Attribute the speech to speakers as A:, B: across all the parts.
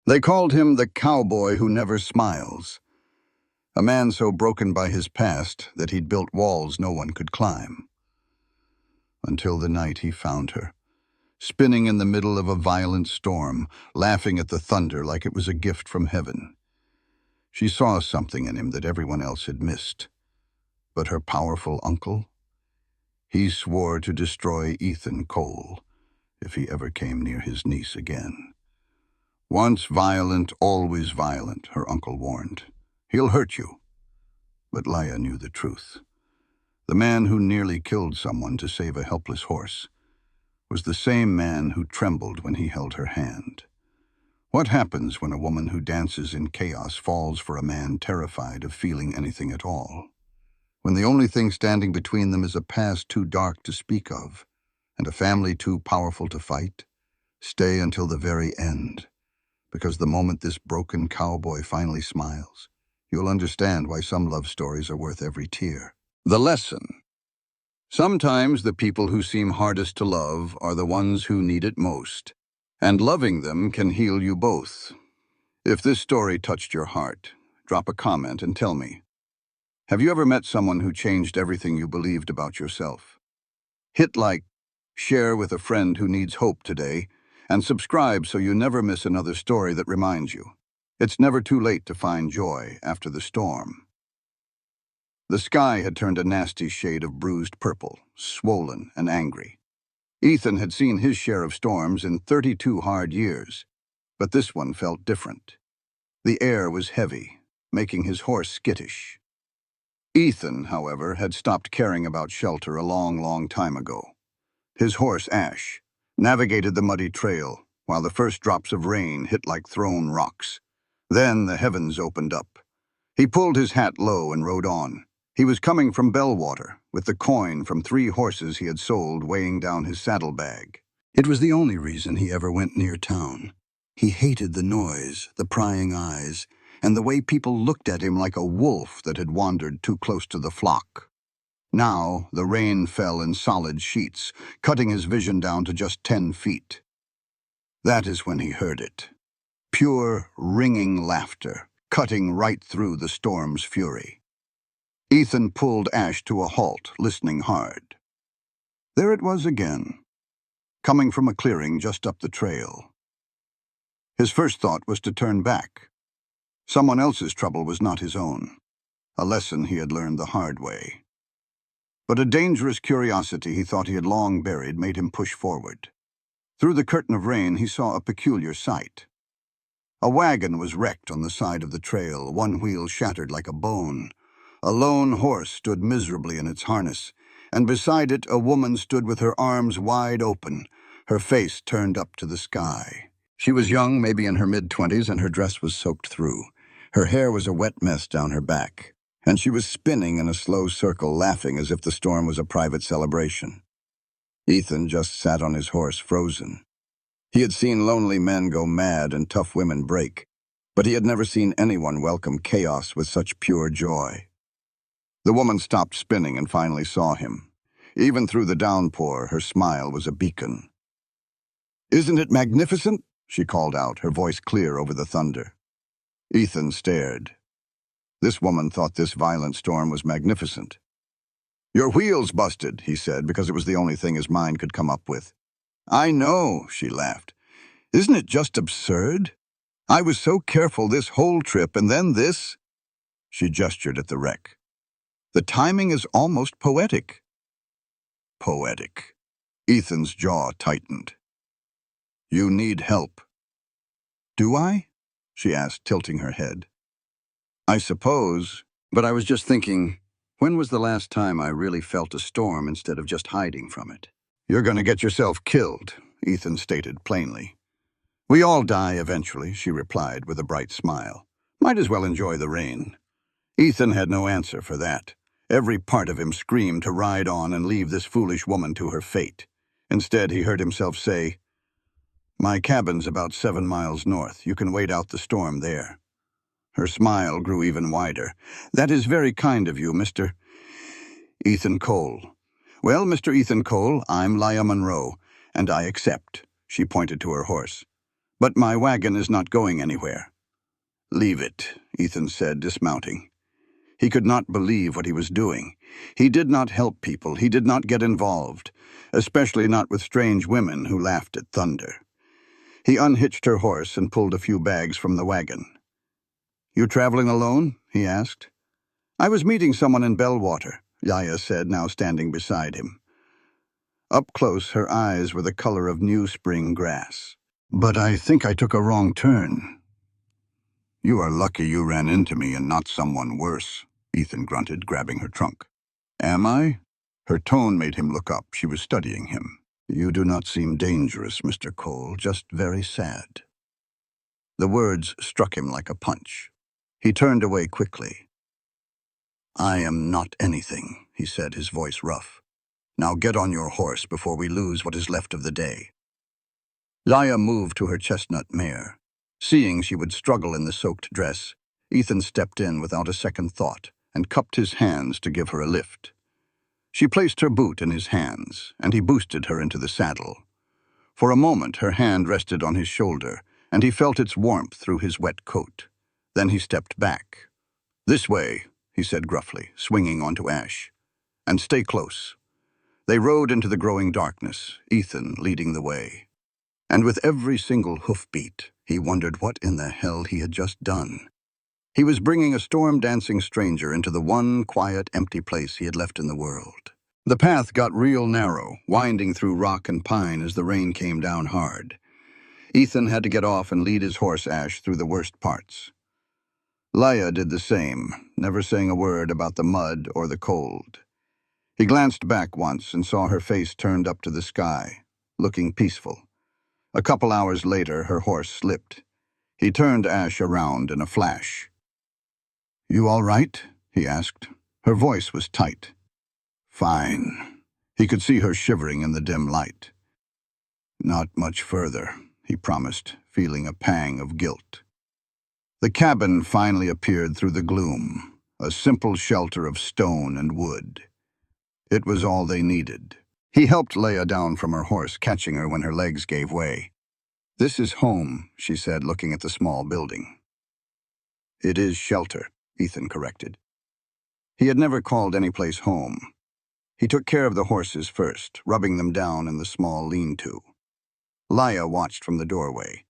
A: They called him the cowboy who never smiles, a man so broken by his past that he'd built walls no one could climb. Until the night he found her, spinning in the middle of a violent storm, laughing at the thunder like it was a gift from heaven. She saw something in him that everyone else had missed. But her powerful uncle? He swore to destroy Ethan Cole if he ever came near his niece again. Once violent, always violent, her uncle warned. He'll hurt you. But Leia knew the truth. The man who nearly killed someone to save a helpless horse was the same man who trembled when he held her hand. What happens when a woman who dances in chaos falls for a man terrified of feeling anything at all? When the only thing standing between them is a past too dark to speak of, and a family too powerful to fight? Stay until the very end, because the moment this broken cowboy finally smiles, you'll understand why some love stories are worth every tear. The lesson. Sometimes the people who seem hardest to love are the ones who need it most, and loving them can heal you both. If this story touched your heart, drop a comment and tell me. Have you ever met someone who changed everything you believed about yourself? Hit like, share with a friend who needs hope today, and subscribe so you never miss another story that reminds you. It's never too late to find joy after the storm. The sky had turned a nasty shade of bruised purple, swollen and angry. Ethan had seen his share of storms in 32 hard years, but this one felt different. The air was heavy, making his horse skittish. Ethan, however, had stopped caring about shelter a long time ago. His horse, Ash, navigated the muddy trail, while the first drops of rain hit like thrown rocks. Then the heavens opened up. He pulled his hat low and rode on. He was coming from Bellwater, with the coin from 3 horses he had sold weighing down his saddlebag. It was the only reason he ever went near town. He hated the noise, the prying eyes, and the way people looked at him like a wolf that had wandered too close to the flock. Now the rain fell in solid sheets, cutting his vision down to just 10 feet. That is when he heard it. Pure, ringing laughter, cutting right through the storm's fury. Ethan pulled Ash to a halt, listening hard. There it was again, coming from a clearing just up the trail. His first thought was to turn back. Someone else's trouble was not his own, a lesson he had learned the hard way. But a dangerous curiosity he thought he had long buried made him push forward. Through the curtain of rain he saw a peculiar sight. A wagon was wrecked on the side of the trail, one wheel shattered like a bone. A lone horse stood miserably in its harness, and beside it a woman stood with her arms wide open, her face turned up to the sky. She was young, maybe in her mid-20s, and her dress was soaked through. Her hair was a wet mess down her back, and she was spinning in a slow circle, laughing as if the storm was a private celebration. Ethan just sat on his horse, frozen. He had seen lonely men go mad and tough women break, but he had never seen anyone welcome chaos with such pure joy. The woman stopped spinning and finally saw him. Even through the downpour, her smile was a beacon. "Isn't it magnificent?" she called out, her voice clear over the thunder. Ethan stared. This woman thought this violent storm was magnificent. "Your wheel's busted," he said, because it was the only thing his mind could come up with. "I know," she laughed. "Isn't it just absurd? I was so careful this whole trip, and then this?" She gestured at the wreck. "The timing is almost poetic." Poetic. Ethan's jaw tightened. "You need help." "Do I?" she asked, tilting her head. "I suppose, but I was just thinking, when was the last time I really felt a storm instead of just hiding from it?" "You're going to get yourself killed," Ethan stated plainly. "We all die eventually," she replied with a bright smile. "Might as well enjoy the rain." Ethan had no answer for that. Every part of him screamed to ride on and leave this foolish woman to her fate. Instead, he heard himself say, "My cabin's about 7 miles north. You can wait out the storm there." Her smile grew even wider. "That is very kind of you, Mr. Ethan Cole." "Well, Mr. Ethan Cole, I'm Leia Monroe, and I accept." She pointed to her horse. But my wagon is not going anywhere. Leave it, Ethan said, dismounting. He could not believe what he was doing. He did not help people. He did not get involved, especially not with strange women who laughed at thunder. He unhitched her horse and pulled a few bags from the wagon. "You traveling alone?" he asked. "I was meeting someone in Bellwater," Yaya said, now standing beside him. Up close, her eyes were the color of new spring grass. "But I think I took a wrong turn." "You are lucky you ran into me and not someone worse," Ethan grunted, grabbing her trunk. "Am I?" Her tone made him look up. She was studying him. "You do not seem dangerous, Mr. Cole, just very sad." The words struck him like a punch. He turned away quickly. "I am not anything," he said, his voice rough. "Now get on your horse before we lose what is left of the day." Laya moved to her chestnut mare. Seeing she would struggle in the soaked dress, Ethan stepped in without a second thought and cupped his hands to give her a lift. She placed her boot in his hands, and he boosted her into the saddle. For a moment, her hand rested on his shoulder, and he felt its warmth through his wet coat. Then he stepped back. "This way," he said gruffly, swinging onto Ash. "And stay close." They rode into the growing darkness, Ethan leading the way. And with every single hoofbeat, he wondered what in the hell he had just done. He was bringing a storm-dancing stranger into the one quiet, empty place he had left in the world. The path got real narrow, winding through rock and pine as the rain came down hard. Ethan had to get off and lead his horse Ash through the worst parts. Laya did the same, never saying a word about the mud or the cold. He glanced back once and saw her face turned up to the sky, looking peaceful. A couple hours later, her horse slipped. He turned Ash around in a flash. "You all right?" he asked. Her voice was tight. "Fine." He could see her shivering in the dim light. "Not much further," he promised, feeling a pang of guilt. The cabin finally appeared through the gloom, a simple shelter of stone and wood. It was all they needed. He helped Leia down from her horse, catching her when her legs gave way. "This is home," she said, looking at the small building. "It is shelter," Ethan corrected. He had never called any place home. He took care of the horses first, rubbing them down in the small lean-to. Laya watched from the doorway.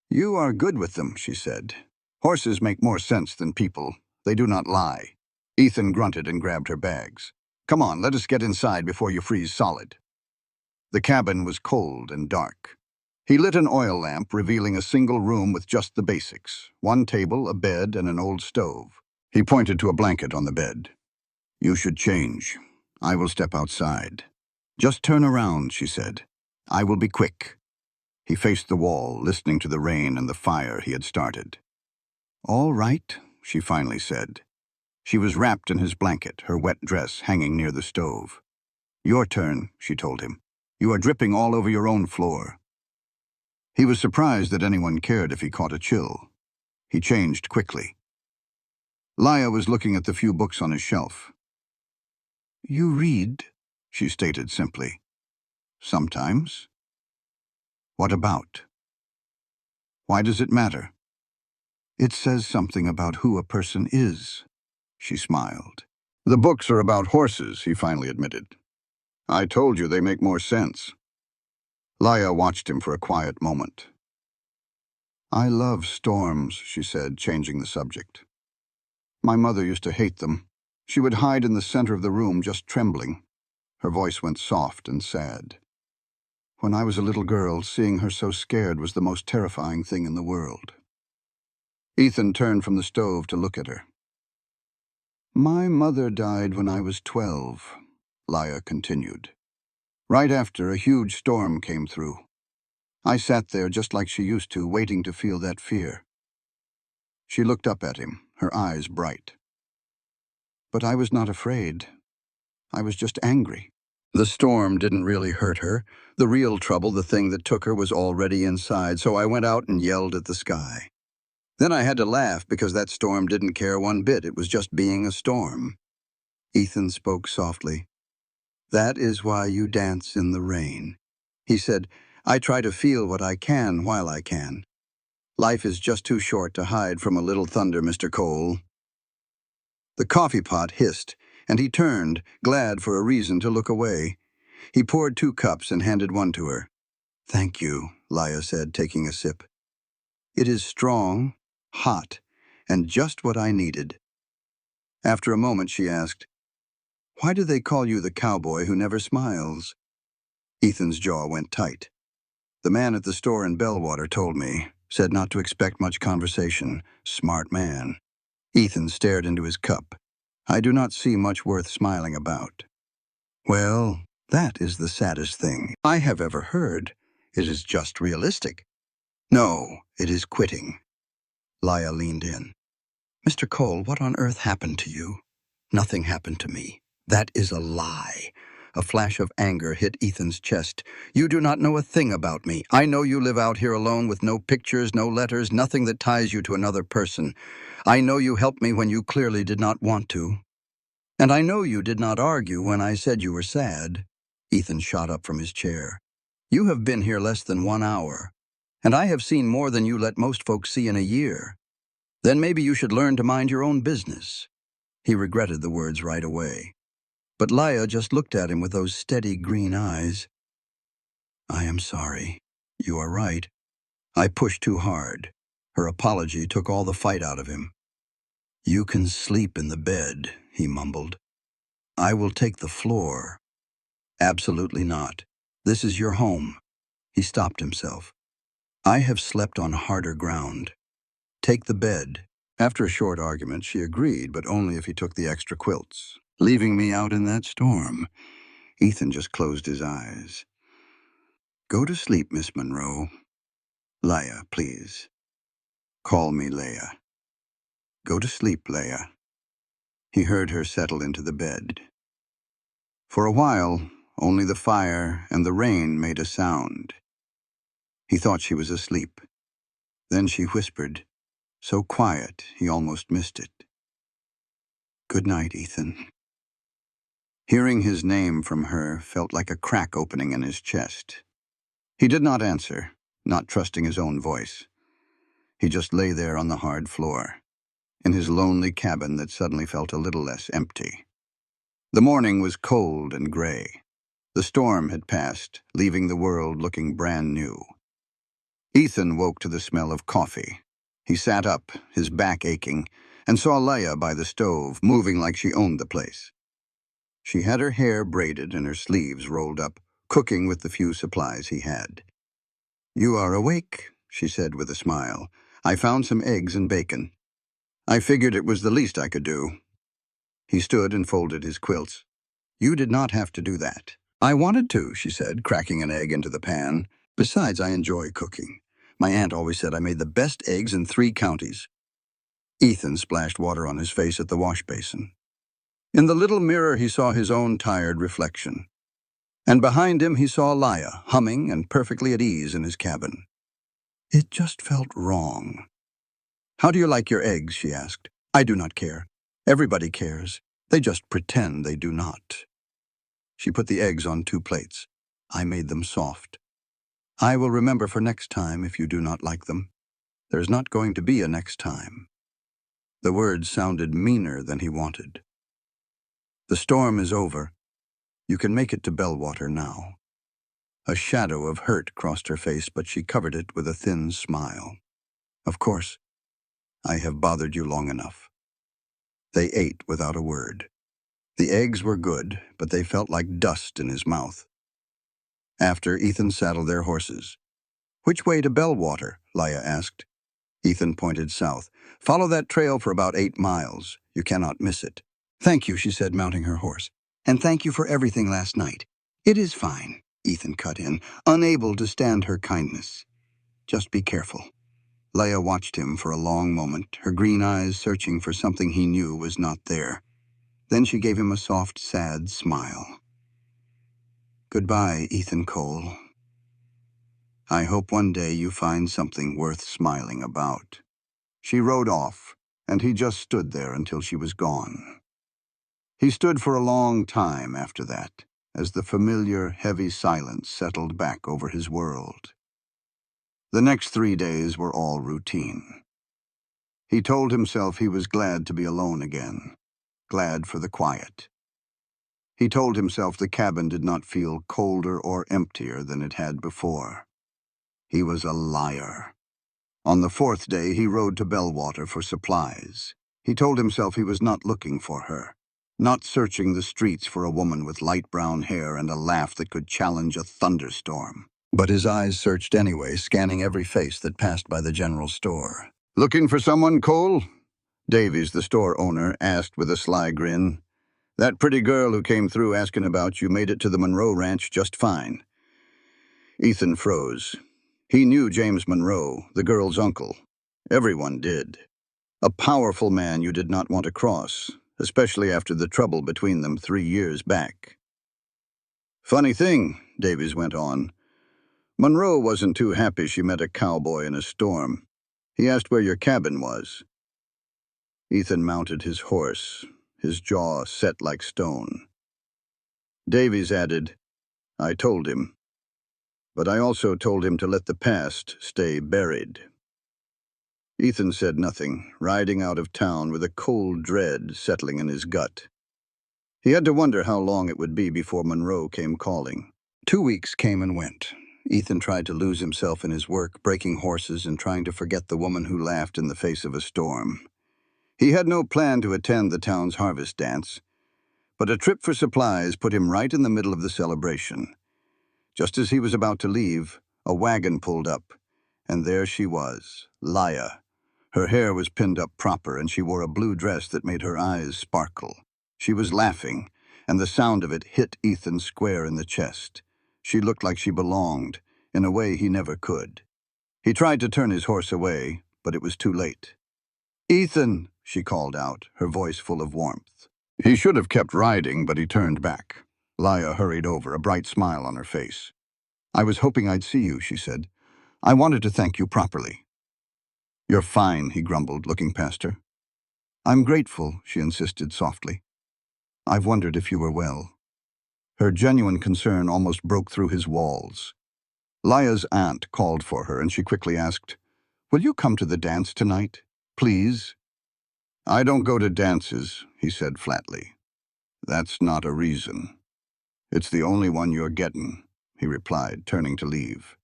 A: "You are good with them," she said. "Horses make more sense than people. They do not lie." Ethan grunted and grabbed her bags. "Come on, let us get inside before you freeze solid." The cabin was cold and dark. He lit an oil lamp, revealing a single room with just the basics: one table, a bed, and an old stove. He pointed to a blanket on the bed. "You should change. I will step outside." "Just turn around," she said. "I will be quick." He faced the wall, listening to the rain and the fire he had started. "All right," she finally said. She was wrapped in his blanket, her wet dress hanging near the stove. "Your turn," she told him. "You are dripping all over your own floor." He was surprised that anyone cared if he caught a chill. He changed quickly. Laya was looking at the few books on his shelf. "You read," she stated simply. "Sometimes." "What about?" "Why does it matter?" "It says something about who a person is," she smiled. "The books are about horses," he finally admitted. "I told you they make more sense." Laya watched him for a quiet moment. "I love storms," she said, changing the subject. "My mother used to hate them. She would hide in the center of the room, just trembling." Her voice went soft and sad. "When I was a little girl, seeing her so scared was the most terrifying thing in the world." Ethan turned from the stove to look at her. "My mother died when I was 12, Laya continued. "Right after a huge storm came through. I sat there just like she used to, waiting to feel that fear." She looked up at him, her eyes bright. "But I was not afraid. I was just angry." The storm didn't really hurt her. The real trouble, the thing that took her, was already inside, so I went out and yelled at the sky. Then I had to laugh because that storm didn't care one bit. It was just being a storm. Ethan spoke softly. "That is why you dance in the rain." He said, I try to feel what I can while I can. Life is just too short to hide from a little thunder, Mr. Cole." The coffee pot hissed, and he turned, glad for a reason to look away. He poured 2 cups and handed one to her. "Thank you," Leia said, taking a sip. "It is strong, hot, and just what I needed." After a moment, she asked, "Why do they call you the cowboy who never smiles?" Ethan's jaw went tight. "The man at the store in Bellwater told me, said not to expect much conversation. Smart man." Ethan stared into his cup. "I do not see much worth smiling about." "Well, that is the saddest thing I have ever heard. It is just realistic." "No, it is quitting." Leia leaned in. "Mr. Cole, what on earth happened to you?" "Nothing happened to me." "That is a lie." A flash of anger hit Ethan's chest. "You do not know a thing about me. I know you live out here alone with no pictures, no letters, nothing that ties you to another person. I know you helped me when you clearly did not want to. And I know you did not argue when I said you were sad." Ethan shot up from his chair. "You have been here less than 1 hour, and I have seen more than you let most folks see in a year. Then maybe you should learn to mind your own business." He regretted the words right away. But Leia just looked at him with those steady green eyes. "I am sorry. You are right. I pushed too hard." Her apology took all the fight out of him. "You can sleep in the bed," he mumbled. "I will take the floor." "Absolutely not. This is your home." He stopped himself. "I have slept on harder ground. Take the bed." After a short argument, she agreed, but only if he took the extra quilts. "Leaving me out in that storm." Ethan just closed his eyes. "Go to sleep, Miss Monroe." "Leia, please." "Call me Leia." "Go to sleep, Leia." He heard her settle into the bed. For a while, only the fire and the rain made a sound. He thought she was asleep. Then she whispered, so quiet he almost missed it. "Good night, Ethan." Hearing his name from her felt like a crack opening in his chest. He did not answer, not trusting his own voice. He just lay there on the hard floor, in his lonely cabin that suddenly felt a little less empty. The morning was cold and gray. The storm had passed, leaving the world looking brand new. Ethan woke to the smell of coffee. He sat up, his back aching, and saw Leia by the stove, moving like she owned the place. She had her hair braided and her sleeves rolled up, cooking with the few supplies he had. "You are awake," she said with a smile. "I found some eggs and bacon. I figured it was the least I could do." He stood and folded his quilts. "You did not have to do that." "I wanted to," she said, cracking an egg into the pan. "Besides, I enjoy cooking. My aunt always said I made the best eggs in 3 counties. Ethan splashed water on his face at the wash basin. In the little mirror he saw his own tired reflection. And behind him he saw Leia, humming and perfectly at ease in his cabin. It just felt wrong. "How do you like your eggs?" she asked. "I do not care. Everybody cares. They just pretend they do not." She put the eggs on 2 plates. "I made them soft. I will remember for next time if you do not like them. There's not going to be a next time." The words sounded meaner than he wanted. "The storm is over. You can make it to Bellwater now." A shadow of hurt crossed her face, but she covered it with a thin smile. "Of course. I have bothered you long enough." They ate without a word. The eggs were good, but they felt like dust in his mouth. After, Ethan saddled their horses. "Which way to Bellwater?" Leia asked. Ethan pointed south. "Follow that trail for about 8 miles. You cannot miss it." "Thank you," she said, mounting her horse. "And thank you for everything last night." "It is fine," Ethan cut in, unable to stand her kindness. "Just be careful." Leia watched him for a long moment, her green eyes searching for something he knew was not there. Then she gave him a soft, sad smile. "Goodbye, Ethan Cole. I hope one day you find something worth smiling about." She rode off, and he just stood there until she was gone. He stood for a long time after that, as the familiar, heavy silence settled back over his world. The next 3 days were all routine. He told himself he was glad to be alone again, glad for the quiet. He told himself the cabin did not feel colder or emptier than it had before. He was a liar. On the 4th day, he rode to Bellwater for supplies. He told himself he was not looking for her, not searching the streets for a woman with light brown hair and a laugh that could challenge a thunderstorm. But his eyes searched anyway, scanning every face that passed by the general store. "Looking for someone, Cole?" Davies, the store owner, asked with a sly grin. "That pretty girl who came through asking about you made it to the Monroe Ranch just fine." Ethan froze. He knew James Monroe, the girl's uncle. Everyone did. A powerful man you did not want to cross, especially after the trouble between them 3 years back. "Funny thing," Davies went on. "Monroe wasn't too happy she met a cowboy in a storm. He asked where your cabin was." Ethan mounted his horse, his jaw set like stone. Davies added, "I told him. But I also told him to let the past stay buried." Ethan said nothing, riding out of town with a cold dread settling in his gut. He had to wonder how long it would be before Monroe came calling. 2 weeks came and went. Ethan tried to lose himself in his work, breaking horses and trying to forget the woman who laughed in the face of a storm. He had no plan to attend the town's harvest dance, but a trip for supplies put him right in the middle of the celebration. Just as he was about to leave, a wagon pulled up, and there she was, Laya. Her hair was pinned up proper, and she wore a blue dress that made her eyes sparkle. She was laughing, and the sound of it hit Ethan square in the chest. She looked like she belonged, in a way he never could. He tried to turn his horse away, but it was too late. "Ethan," she called out, her voice full of warmth. He should have kept riding, but he turned back. Laya hurried over, a bright smile on her face. "I was hoping I'd see you," she said. "I wanted to thank you properly." "You're fine," he grumbled, looking past her. "I'm grateful," she insisted softly. "I've wondered if you were well." Her genuine concern almost broke through his walls. Laya's aunt called for her, and she quickly asked, "Will you come to the dance tonight? Please?" "I don't go to dances," he said flatly. "That's not a reason." "It's the only one you're getting," he replied, turning to leave.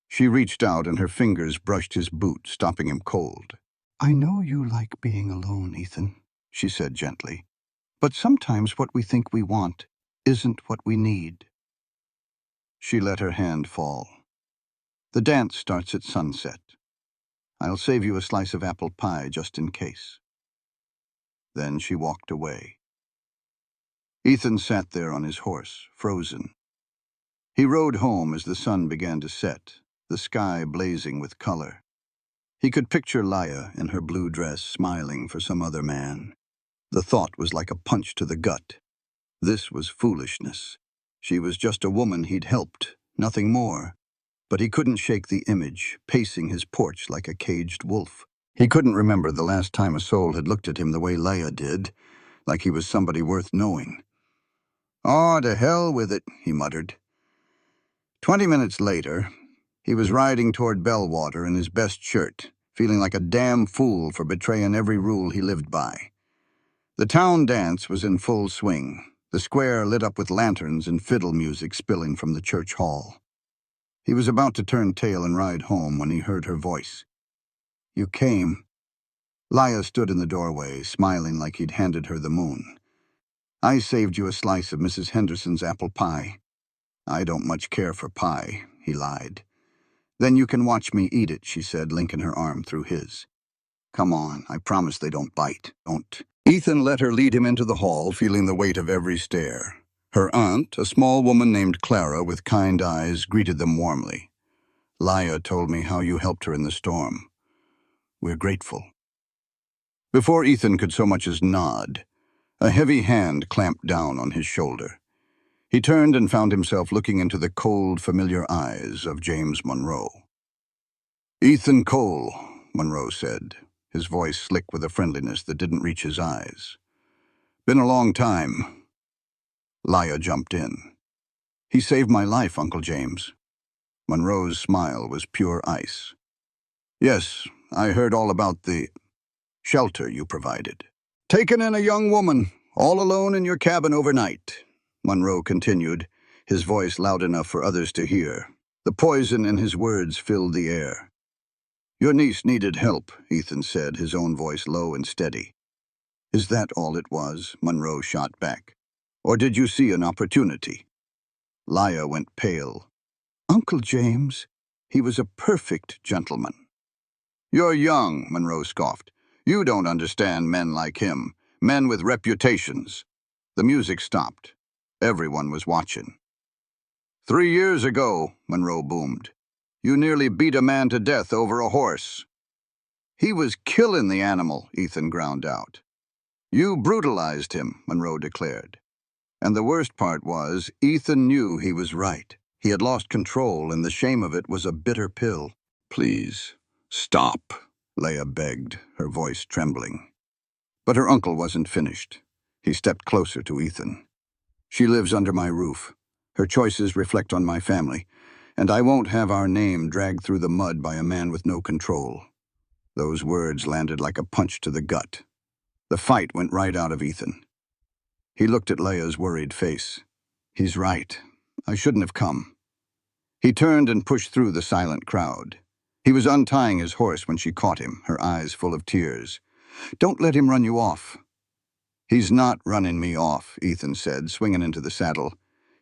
A: She reached out and her fingers brushed his boot, stopping him cold. "I know you like being alone, Ethan," she said gently. "But sometimes what we think we want isn't what we need." She let her hand fall. "The dance starts at sunset. I'll save you a slice of apple pie just in case." Then she walked away. Ethan sat there on his horse, frozen. He rode home as the sun began to set, the sky blazing with color. He could picture Laya in her blue dress smiling for some other man. The thought was like a punch to the gut. This was foolishness. She was just a woman he'd helped, nothing more. But he couldn't shake the image, pacing his porch like a caged wolf. He couldn't remember the last time a soul had looked at him the way Laya did, like he was somebody worth knowing. "Oh, to hell with it," he muttered. 20 minutes later, he was riding toward Bellwater in his best shirt, feeling like a damn fool for betraying every rule he lived by. The town dance was in full swing, the square lit up with lanterns and fiddle music spilling from the church hall. He was about to turn tail and ride home when he heard her voice. "You came." Laya stood in the doorway, smiling like he'd handed her the moon. "I saved you a slice of Mrs. Henderson's apple pie." "I don't much care for pie," he lied. "Then you can watch me eat it," she said, linking her arm through his. "Come on, I promise they don't bite. Don't." Ethan let her lead him into the hall, feeling the weight of every stare. Her aunt, a small woman named Clara with kind eyes, greeted them warmly. "Laya told me how you helped her in the storm. We're grateful." Before Ethan could so much as nod, a heavy hand clamped down on his shoulder. He turned and found himself looking into the cold, familiar eyes of James Monroe. "Ethan Cole," Monroe said, his voice slick with a friendliness that didn't reach his eyes. "Been a long time." Laya jumped in. He saved my life, Uncle James. Monroe's smile was pure ice. Yes, I heard all about the shelter you provided. Taken in a young woman, all alone in your cabin overnight, Monroe continued, his voice loud enough for others to hear. The poison in his words filled the air. Your niece needed help, Ethan said, his own voice low and steady. Is that all it was? Monroe shot back. Or did you see an opportunity? Leah went pale. Uncle James, he was a perfect gentleman. You're young, Monroe scoffed. You don't understand men like him, men with reputations. The music stopped. Everyone was watching. 3 years ago, Monroe boomed, you nearly beat a man to death over a horse. He was killing the animal, Ethan ground out. You brutalized him, Monroe declared. And the worst part was, Ethan knew he was right. He had lost control, and the shame of it was a bitter pill. Please, stop, Leah begged, her voice trembling. But her uncle wasn't finished. He stepped closer to Ethan. She lives under my roof. Her choices reflect on my family, and I won't have our name dragged through the mud by a man with no control. Those words landed like a punch to the gut. The fight went right out of Ethan. He looked at Leah's worried face. He's right. I shouldn't have come. He turned and pushed through the silent crowd. He was untying his horse when she caught him, her eyes full of tears. Don't let him run you off. He's not running me off, Ethan said, swinging into the saddle.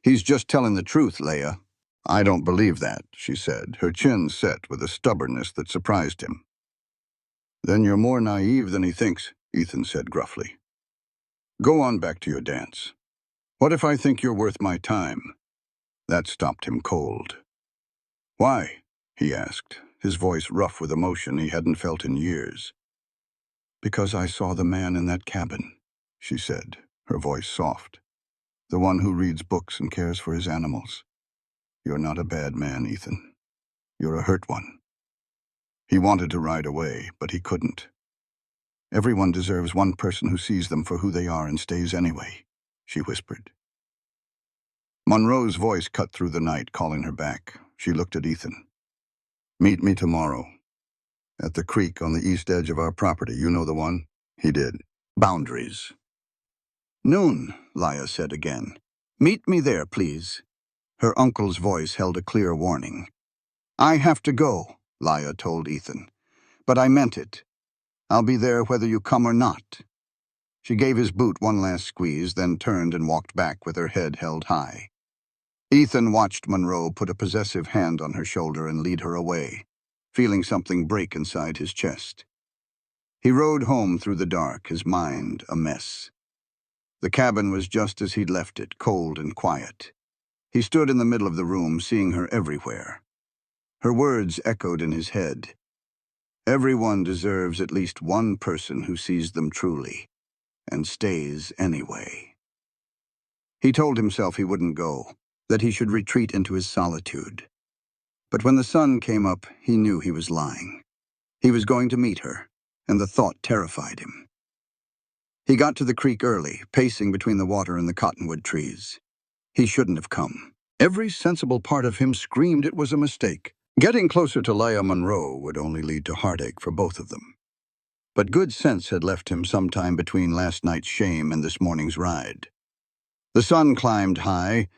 A: He's just telling the truth, Leah. I don't believe that, she said, her chin set with a stubbornness that surprised him. Then you're more naive than he thinks, Ethan said gruffly. Go on back to your dance. What if I think you're worth my time? That stopped him cold. Why? He asked, his voice rough with emotion he hadn't felt in years. Because I saw the man in that cabin, she said, her voice soft. The one who reads books and cares for his animals. You're not a bad man, Ethan. You're a hurt one. He wanted to ride away, but he couldn't. Everyone deserves one person who sees them for who they are and stays anyway, she whispered. Monroe's voice cut through the night, calling her back. She looked at Ethan. Meet me tomorrow. At the creek on the east edge of our property. You know the one? He did. Boundaries. Noon, Leah said again. Meet me there, please. Her uncle's voice held a clear warning. I have to go, Leah told Ethan. But I meant it. I'll be there whether you come or not. She gave his boot one last squeeze, then turned and walked back with her head held high. Ethan watched Monroe put a possessive hand on her shoulder and lead her away, feeling something break inside his chest. He rode home through the dark, his mind a mess. The cabin was just as he'd left it, cold and quiet. He stood in the middle of the room, seeing her everywhere. Her words echoed in his head. Everyone deserves at least one person who sees them truly, and stays anyway. He told himself he wouldn't go, that he should retreat into his solitude. But when the sun came up, he knew he was lying. He was going to meet her, and the thought terrified him. He got to the creek early, pacing between the water and the cottonwood trees. He shouldn't have come. Every sensible part of him screamed it was a mistake. Getting closer to Leah Monroe would only lead to heartache for both of them. But good sense had left him sometime between last night's shame and this morning's ride. The sun climbed high,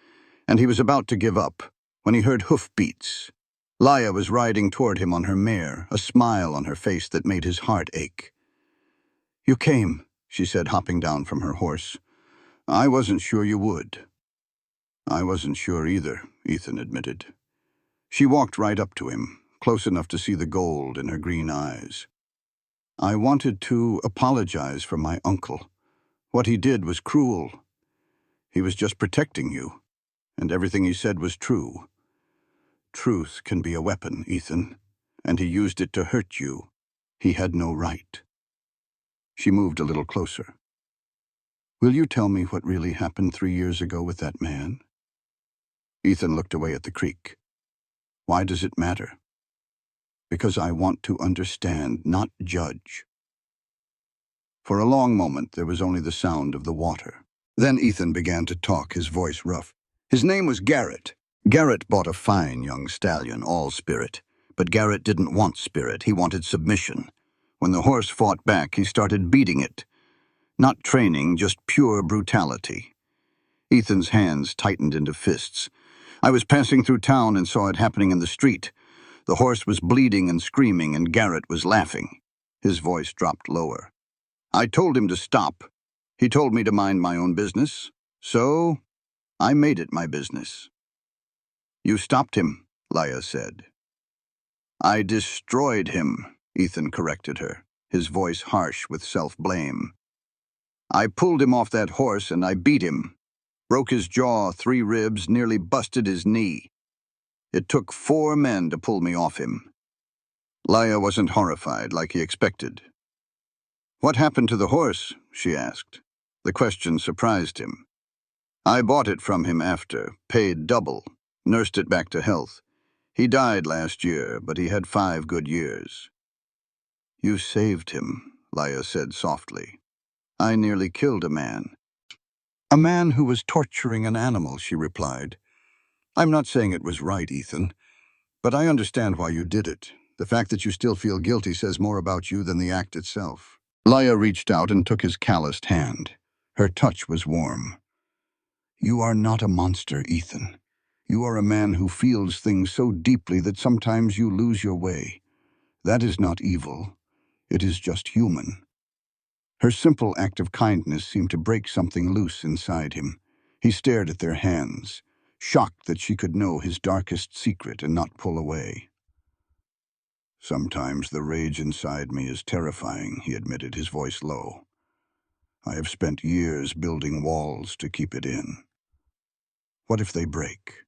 A: and he was about to give up when he heard hoofbeats. Leah was riding toward him on her mare, a smile on her face that made his heart ache. You came, she said, hopping down from her horse. I wasn't sure you would. I wasn't sure either, Ethan admitted. She walked right up to him, close enough to see the gold in her green eyes. I wanted to apologize for my uncle. What he did was cruel. He was just protecting you, and everything he said was true. Truth can be a weapon, Ethan, and he used it to hurt you. He had no right. She moved a little closer. Will you tell me what really happened 3 years ago with that man? Ethan looked away at the creek. Why does it matter? Because I want to understand, not judge. For a long moment, there was only the sound of the water. Then Ethan began to talk, his voice rough. His name was Garrett. Garrett bought a fine young stallion, all spirit. But Garrett didn't want spirit, he wanted submission. When the horse fought back, he started beating it. Not training, just pure brutality. Ethan's hands tightened into fists. I was passing through town and saw it happening in the street. The horse was bleeding and screaming, and Garrett was laughing. His voice dropped lower. I told him to stop. He told me to mind my own business. So, I made it my business. You stopped him, Leia said. I destroyed him, Ethan corrected her, his voice harsh with self-blame. I pulled him off that horse and I beat him. Broke his jaw, 3 ribs, nearly busted his knee. It took 4 men to pull me off him. Leia wasn't horrified like he expected. What happened to the horse? She asked. The question surprised him. I bought it from him after, paid double, nursed it back to health. He died last year, but he had 5 good years. You saved him, Leia said softly. I nearly killed a man. A man who was torturing an animal, she replied. I'm not saying it was right, Ethan, but I understand why you did it. The fact that you still feel guilty says more about you than the act itself. Leia reached out and took his calloused hand. Her touch was warm. You are not a monster, Ethan. You are a man who feels things so deeply that sometimes you lose your way. That is not evil. It is just human. Her simple act of kindness seemed to break something loose inside him. He stared at their hands, shocked that she could know his darkest secret and not pull away. Sometimes the rage inside me is terrifying, he admitted, his voice low. I have spent years building walls to keep it in. What if they break?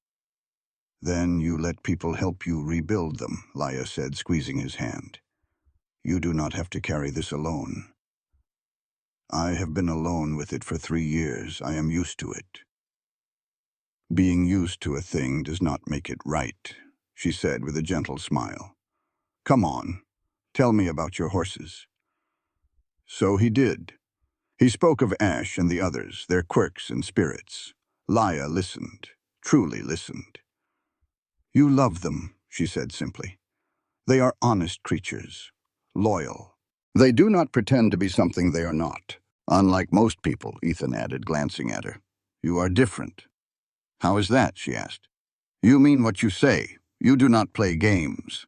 A: Then you let people help you rebuild them, Leia said, squeezing his hand. You do not have to carry this alone. I have been alone with it for 3 years. I am used to it. Being used to a thing does not make it right, she said with a gentle smile. Come on, tell me about your horses. So he did. He spoke of Ash and the others, their quirks and spirits. Leia listened, truly listened. You love them, she said simply. They are honest creatures, loyal. They do not pretend to be something they are not. Unlike most people, Ethan added, glancing at her. You are different. How is that? She asked. You mean what you say. You do not play games.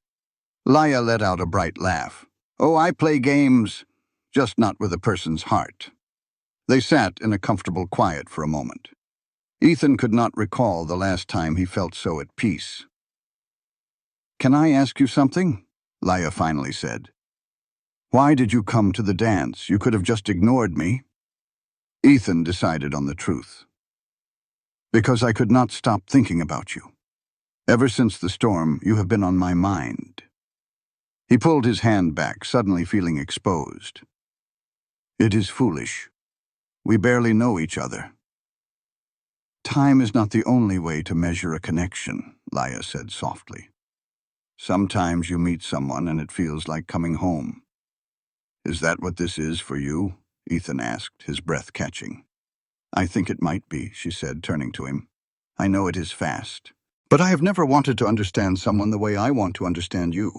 A: Leia let out a bright laugh. Oh, I play games, just not with a person's heart. They sat in a comfortable quiet for a moment. Ethan could not recall the last time he felt so at peace. Can I ask you something? Leia finally said. Why did you come to the dance? You could have just ignored me. Ethan decided on the truth. Because I could not stop thinking about you. Ever since the storm, you have been on my mind. He pulled his hand back, suddenly feeling exposed. It is foolish. We barely know each other. Time is not the only way to measure a connection, Leia said softly. Sometimes you meet someone and it feels like coming home. Is that what this is for you? Ethan asked, his breath catching. I think it might be, she said, turning to him. I know it is fast. But I have never wanted to understand someone the way I want to understand you.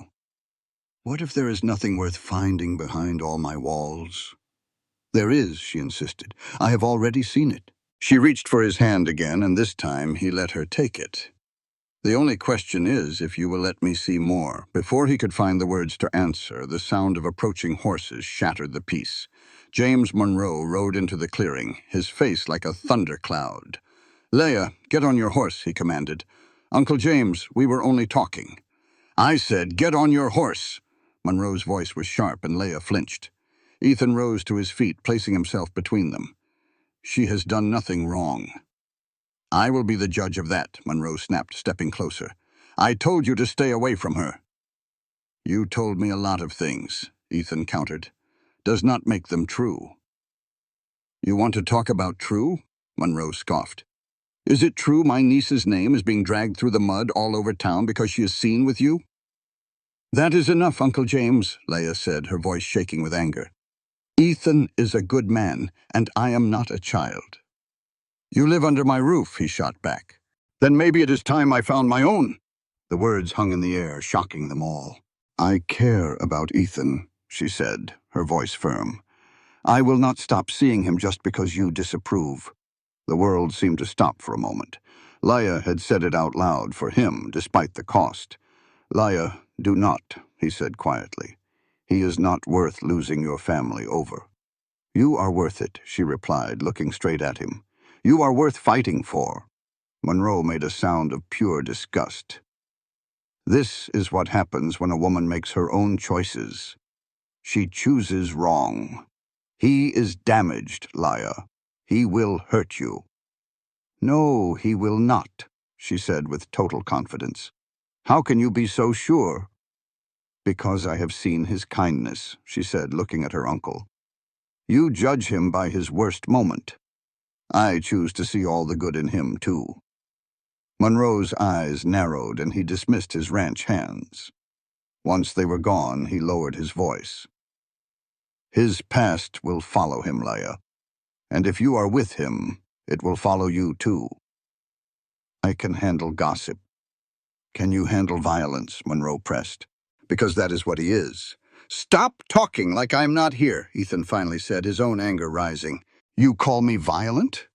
A: What if there is nothing worth finding behind all my walls? There is, she insisted. I have already seen it. She reached for his hand again, and this time he let her take it. The only question is if you will let me see more. Before he could find the words to answer, the sound of approaching horses shattered the peace. James Monroe rode into the clearing, his face like a thundercloud. Leia, get on your horse, he commanded. Uncle James, we were only talking. I said, get on your horse. Monroe's voice was sharp, and Leia flinched. Ethan rose to his feet, placing himself between them. She has done nothing wrong. I will be the judge of that, Monroe snapped, stepping closer. I told you to stay away from her. You told me a lot of things, Ethan countered. Does not make them true. You want to talk about true? Monroe scoffed. Is it true my niece's name is being dragged through the mud all over town because she is seen with you? That is enough, Uncle James, Leia said, her voice shaking with anger. Ethan is a good man, and I am not a child. You live under my roof, he shot back. Then maybe it is time I found my own. The words hung in the air, shocking them all. I care about Ethan, she said, her voice firm. I will not stop seeing him just because you disapprove. The world seemed to stop for a moment. Laya had said it out loud for him, despite the cost. Laya, do not, he said quietly. He is not worth losing your family over. You are worth it, she replied, looking straight at him. You are worth fighting for. Monroe made a sound of pure disgust. This is what happens when a woman makes her own choices. She chooses wrong. He is damaged, Laya. He will hurt you. No, he will not, she said with total confidence. How can you be so sure? Because I have seen his kindness, she said, looking at her uncle. You judge him by his worst moment. I choose to see all the good in him, too. Monroe's eyes narrowed and he dismissed his ranch hands. Once they were gone, he lowered his voice. His past will follow him, Laya. And if you are with him, it will follow you, too. I can handle gossip. Can you handle violence? Monroe pressed. Because that is what he is. Stop talking like I'm not here, Ethan finally said, his own anger rising. You call me violent?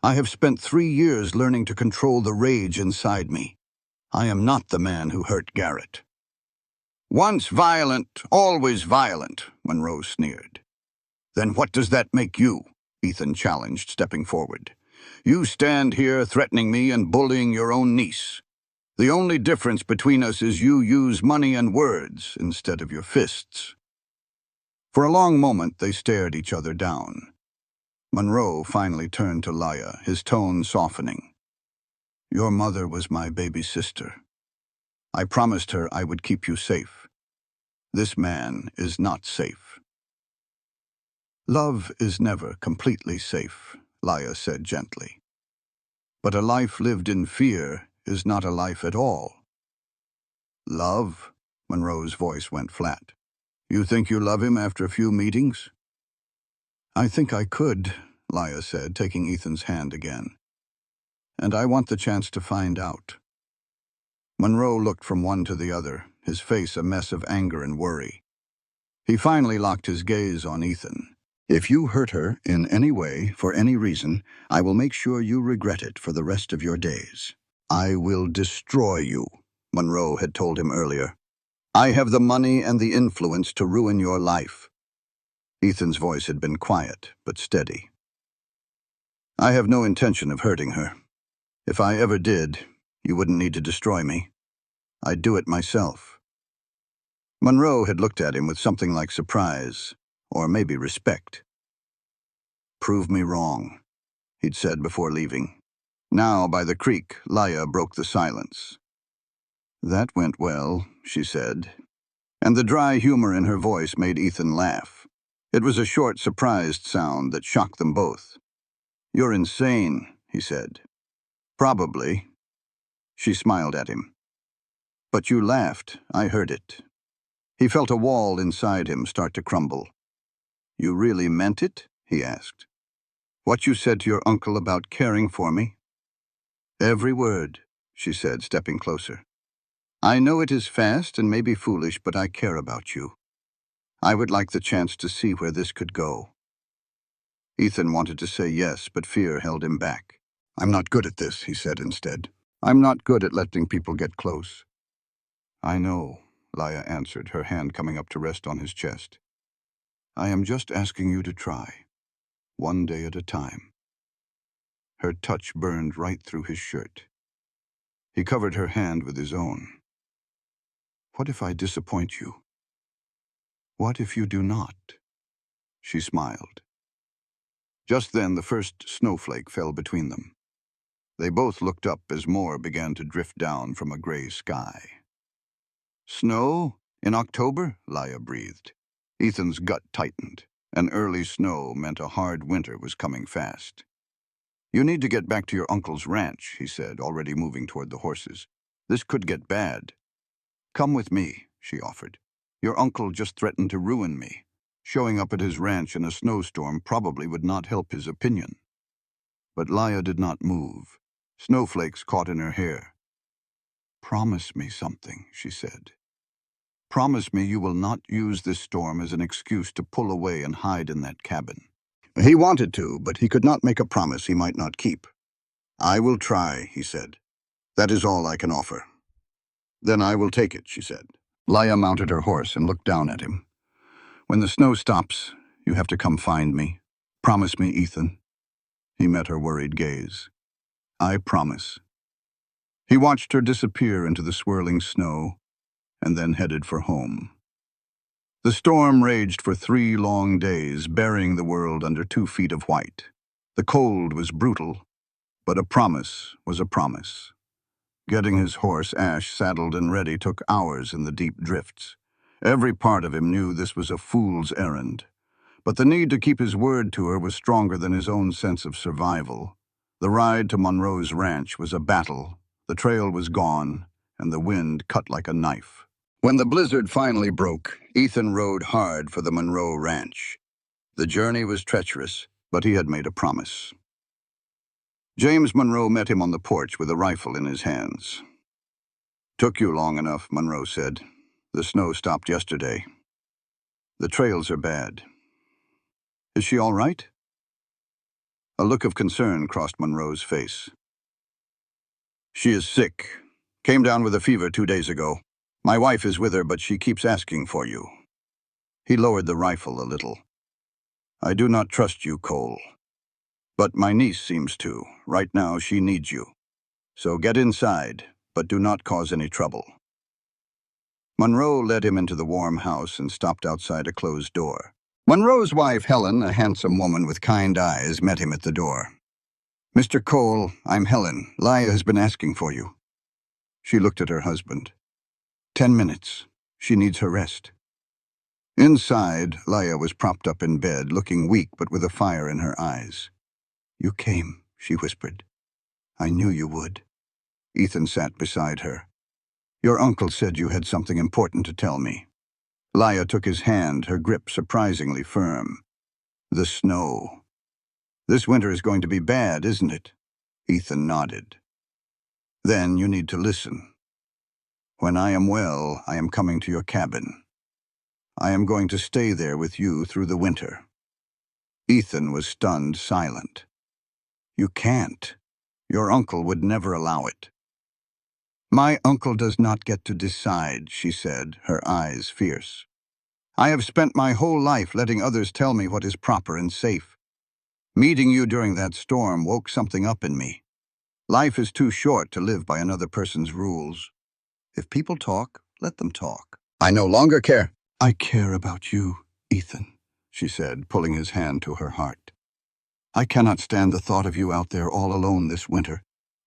A: I have spent 3 years learning to control the rage inside me. I am not the man who hurt Garrett. Once violent, always violent, Monroe sneered. Then what does that make you? Ethan challenged, stepping forward. You stand here threatening me and bullying your own niece. The only difference between us is you use money and words instead of your fists. For a long moment, they stared each other down. Monroe finally turned to Laya, his tone softening. Your mother was my baby sister. I promised her I would keep you safe. This man is not safe. Love is never completely safe, Laya said gently. But a life lived in fear is not a life at all. Love? Monroe's voice went flat. You think you love him after a few meetings? I think I could, Laya said, taking Ethan's hand again. And I want the chance to find out. Monroe looked from one to the other, his face a mess of anger and worry. He finally locked his gaze on Ethan. If you hurt her in any way, for any reason, I will make sure you regret it for the rest of your days. I will destroy you, Monroe had told him earlier. I have the money and the influence to ruin your life. Ethan's voice had been quiet, but steady. I have no intention of hurting her. If I ever did, you wouldn't need to destroy me. I'd do it myself. Monroe had looked at him with something like surprise, or maybe respect. Prove me wrong, he'd said before leaving. Now, by the creek, Laya broke the silence. That went well, she said, and the dry humor in her voice made Ethan laugh. It was a short, surprised sound that shocked them both. You're insane, he said. Probably. She smiled at him. But you laughed, I heard it. He felt a wall inside him start to crumble. You really meant it? He asked. What you said to your uncle about caring for me? Every word, she said, stepping closer. I know it is fast and maybe foolish, but I care about you. I would like the chance to see where this could go. Ethan wanted to say yes, but fear held him back. I'm not good at this, he said instead. I'm not good at letting people get close. I know, Laya answered, her hand coming up to rest on his chest. I am just asking you to try, one day at a time. Her touch burned right through his shirt. He covered her hand with his own. What if I disappoint you? What if you do not? She smiled. Just then the first snowflake fell between them. They both looked up as more began to drift down from a gray sky. Snow? In October? Laya breathed. Ethan's gut tightened. An early snow meant a hard winter was coming fast. You need to get back to your uncle's ranch, he said, already moving toward the horses. This could get bad. Come with me, she offered. Your uncle just threatened to ruin me. Showing up at his ranch in a snowstorm probably would not help his opinion. But Laya did not move. Snowflakes caught in her hair. "Promise me something," she said. "Promise me you will not use this storm as an excuse to pull away and hide in that cabin." He wanted to, but he could not make a promise he might not keep. "I will try," he said. "That is all I can offer." "Then I will take it," she said. Leia mounted her horse and looked down at him. "When the snow stops, you have to come find me. Promise me, Ethan." He met her worried gaze. "I promise." He watched her disappear into the swirling snow and then headed for home. The storm raged for 3 long days, burying the world under 2 feet of white. The cold was brutal, but a promise was a promise. Getting his horse, Ash, saddled and ready took hours in the deep drifts. Every part of him knew this was a fool's errand. But the need to keep his word to her was stronger than his own sense of survival. The ride to Monroe's ranch was a battle. The trail was gone, and the wind cut like a knife. When the blizzard finally broke, Ethan rode hard for the Monroe ranch. The journey was treacherous, but he had made a promise. James Monroe met him on the porch with a rifle in his hands. "Took you long enough," Monroe said. "The snow stopped yesterday. The trails are bad. Is she all right?" A look of concern crossed Monroe's face. "She is sick. Came down with a fever 2 days ago. My wife is with her, but she keeps asking for you." He lowered the rifle a little. "I do not trust you, Cole. But my niece seems to. Right now, she needs you. So get inside, but do not cause any trouble." Monroe led him into the warm house and stopped outside a closed door. Monroe's wife, Helen, a handsome woman with kind eyes, met him at the door. "Mr. Cole, I'm Helen. Leia has been asking for you." She looked at her husband. 10 minutes. She needs her rest." Inside, Leia was propped up in bed, looking weak but with a fire in her eyes. "You came," she whispered. "I knew you would." Ethan sat beside her. "Your uncle said you had something important to tell me." Leia took his hand, her grip surprisingly firm. "The snow. This winter is going to be bad, isn't it?" Ethan nodded. "Then you need to listen. When I am well, I am coming to your cabin. I am going to stay there with you through the winter." Ethan was stunned silent. "You can't. Your uncle would never allow it." "My uncle does not get to decide," she said, her eyes fierce. "I have spent my whole life letting others tell me what is proper and safe. Meeting you during that storm woke something up in me. Life is too short to live by another person's rules. If people talk, let them talk. I no longer care." "I care about you, Ethan," she said, pulling his hand to her heart. "I cannot stand the thought of you out there all alone this winter,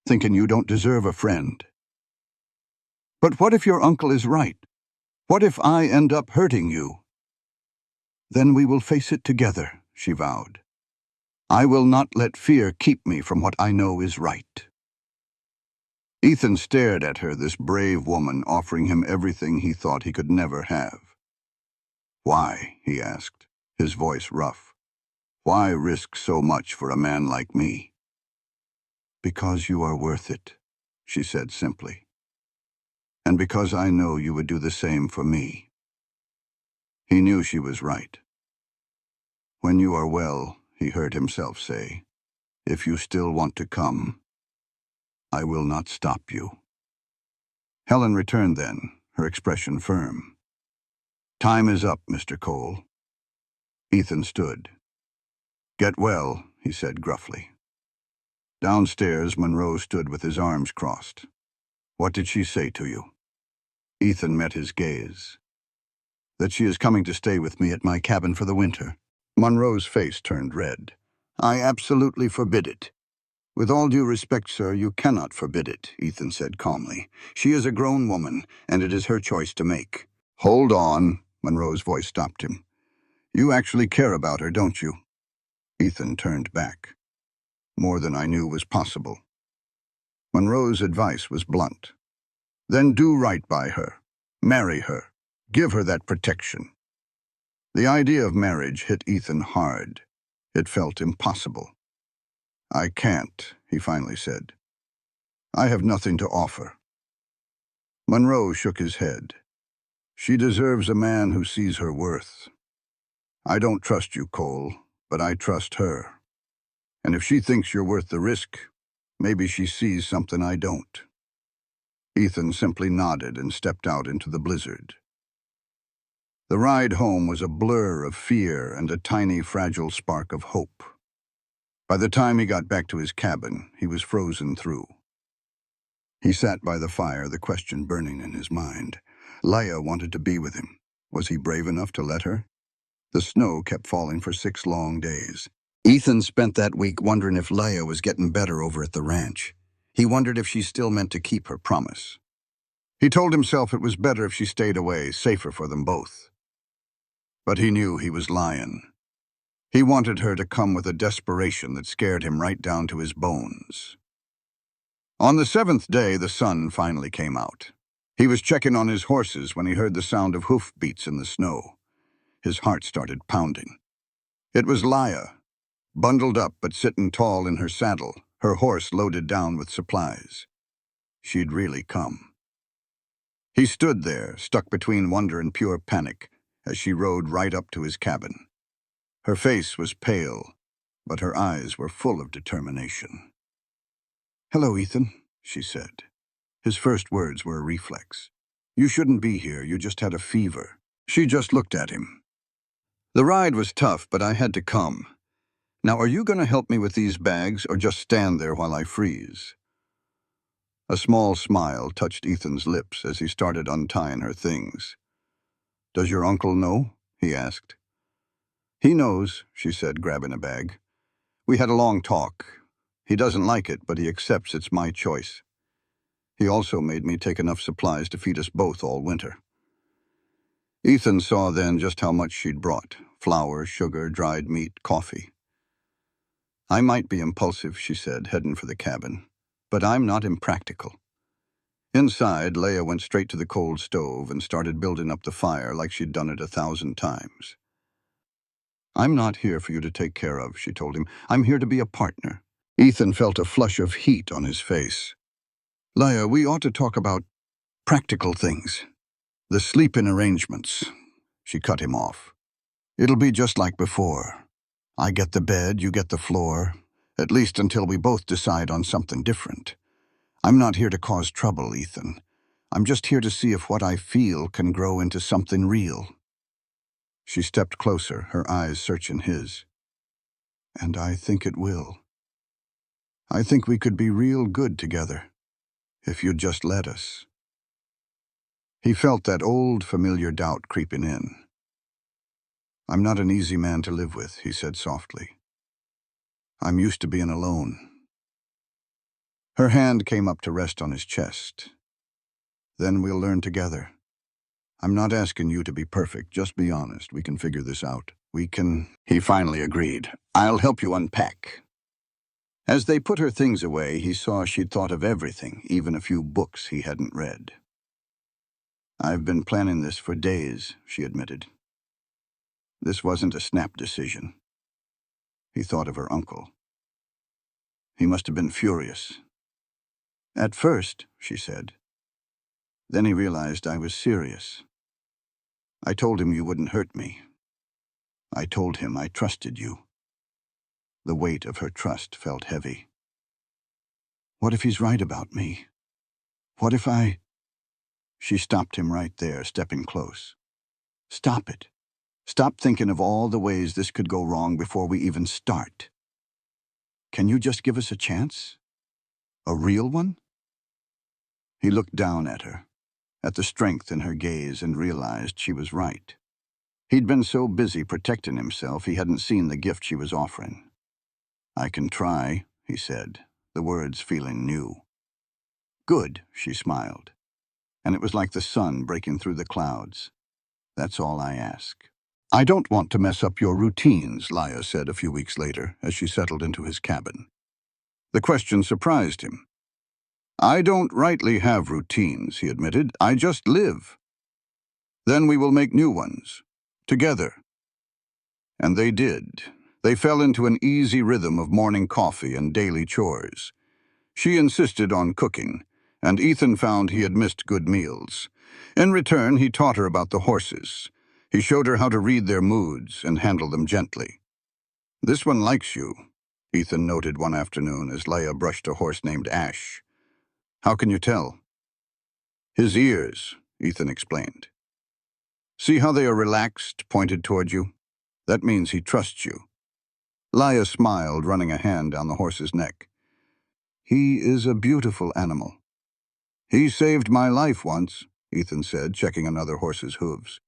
A: thinking you don't deserve a friend." "But what if your uncle is right? What if I end up hurting you?" "Then we will face it together," she vowed. "I will not let fear keep me from what I know is right." Ethan stared at her, this brave woman offering him everything he thought he could never have. "Why?" he asked, his voice rough. "Why risk so much for a man like me?" "Because you are worth it," she said simply. "And because I know you would do the same for me." He knew she was right. "When you are well," he heard himself say, "if you still want to come, I will not stop you." Helen returned then, her expression firm. "Time is up, Mr. Cole." Ethan stood. "Get well," he said gruffly. Downstairs, Monroe stood with his arms crossed. "What did she say to you?" Ethan met his gaze. "That she is coming to stay with me at my cabin for the winter." Monroe's face turned red. "I absolutely forbid it." "With all due respect, sir, you cannot forbid it," Ethan said calmly. "She is a grown woman, and it is her choice to make." "Hold on," Monroe's voice stopped him. "You actually care about her, don't you?" Ethan turned back. "More than I knew was possible." Monroe's advice was blunt. "Then do right by her. Marry her. Give her that protection." The idea of marriage hit Ethan hard. It felt impossible. "I can't," he finally said. I have nothing to offer." Monroe shook his head. "She deserves a man who sees her worth. I don't trust you, Cole, but I trust her. And if she thinks you're worth the risk, maybe she sees something I don't." Ethan simply nodded and stepped out into the blizzard. The ride home was a blur of fear and a tiny, fragile spark of hope. By the time he got back to his cabin, he was frozen through. He sat by the fire, the question burning in his mind. Leia wanted to be with him. Was he brave enough to let her? The snow kept falling for 6 long days. Ethan spent that week wondering if Leia was getting better over at the ranch. He wondered if she still meant to keep her promise. He told himself it was better if she stayed away, safer for them both. But he knew he was lying. He wanted her to come with a desperation that scared him right down to his bones. On the 7th day, the sun finally came out. He was checking on his horses when he heard the sound of hoofbeats in the snow. His heart started pounding. It was Leia, bundled up but sitting tall in her saddle, her horse loaded down with supplies. She'd really come. He stood there, stuck between wonder and pure panic, as she rode right up to his cabin. Her face was pale, but her eyes were full of determination. "Hello, Ethan," she said. His first words were a reflex. "You shouldn't be here, you just had a fever." She just looked at him. "The ride was tough, but I had to come. Now, are you going to help me with these bags, or just stand there while I freeze?" A small smile touched Ethan's lips as he started untying her things. "Does your uncle know?" he asked. "He knows," she said, grabbing a bag. "We had a long talk. He doesn't like it, but he accepts it's my choice. He also made me take enough supplies to feed us both all winter." Ethan saw then just how much she'd brought: flour, sugar, dried meat, coffee. "I might be impulsive," she said, heading for the cabin, "but I'm not impractical." Inside, Leia went straight to the cold stove and started building up the fire like she'd done it 1,000 times. "I'm not here for you to take care of," she told him. "I'm here to be a partner." Ethan felt a flush of heat on his face. "Leia, we ought to talk about practical things. The sleep-in arrangements." She cut him off. "It'll be just like before. I get the bed, you get the floor, at least until we both decide on something different. I'm not here to cause trouble, Ethan. I'm just here to see if what I feel can grow into something real." She stepped closer, her eyes searching his. "And I think it will. I think we could be real good together, if you'd just let us." He felt that old, familiar doubt creeping in. "I'm not an easy man to live with," he said softly. "I'm used to being alone." Her hand came up to rest on his chest. "Then we'll learn together. I'm not asking you to be perfect, just be honest. We can figure this out. We can—" He finally agreed. "I'll help you unpack." As they put her things away, he saw she'd thought of everything, even a few books he hadn't read. "I've been planning this for days," she admitted. This wasn't a snap decision. He thought of her uncle. He must have been furious. "At first," she said. "Then he realized I was serious. I told him you wouldn't hurt me. I told him I trusted you." The weight of her trust felt heavy. "What if he's right about me? What if I—" She stopped him right there, stepping close. "Stop it. Stop thinking of all the ways this could go wrong before we even start. Can you just give us a chance? A real one?" He looked down at her, at the strength in her gaze, and realized she was right. He'd been so busy protecting himself he hadn't seen the gift she was offering. "I can try," he said, the words feeling new. "Good," she smiled, and it was like the sun breaking through the clouds. "That's all I ask." "I don't want to mess up your routines," Leia said a few weeks later, as she settled into his cabin. The question surprised him. "I don't rightly have routines," he admitted. "I just live. Then we will make new ones. Together." And they did. They fell into an easy rhythm of morning coffee and daily chores. She insisted on cooking, and Ethan found he had missed good meals. In return, he taught her about the horses. He showed her how to read their moods and handle them gently. "This one likes you," Ethan noted one afternoon as Leia brushed a horse named Ash. "How can you tell?" "His ears," Ethan explained. "See how they are relaxed, pointed toward you? That means he trusts you." Leia smiled, running a hand down the horse's neck. "He is a beautiful animal." "He saved my life once," Ethan said, checking another horse's hooves.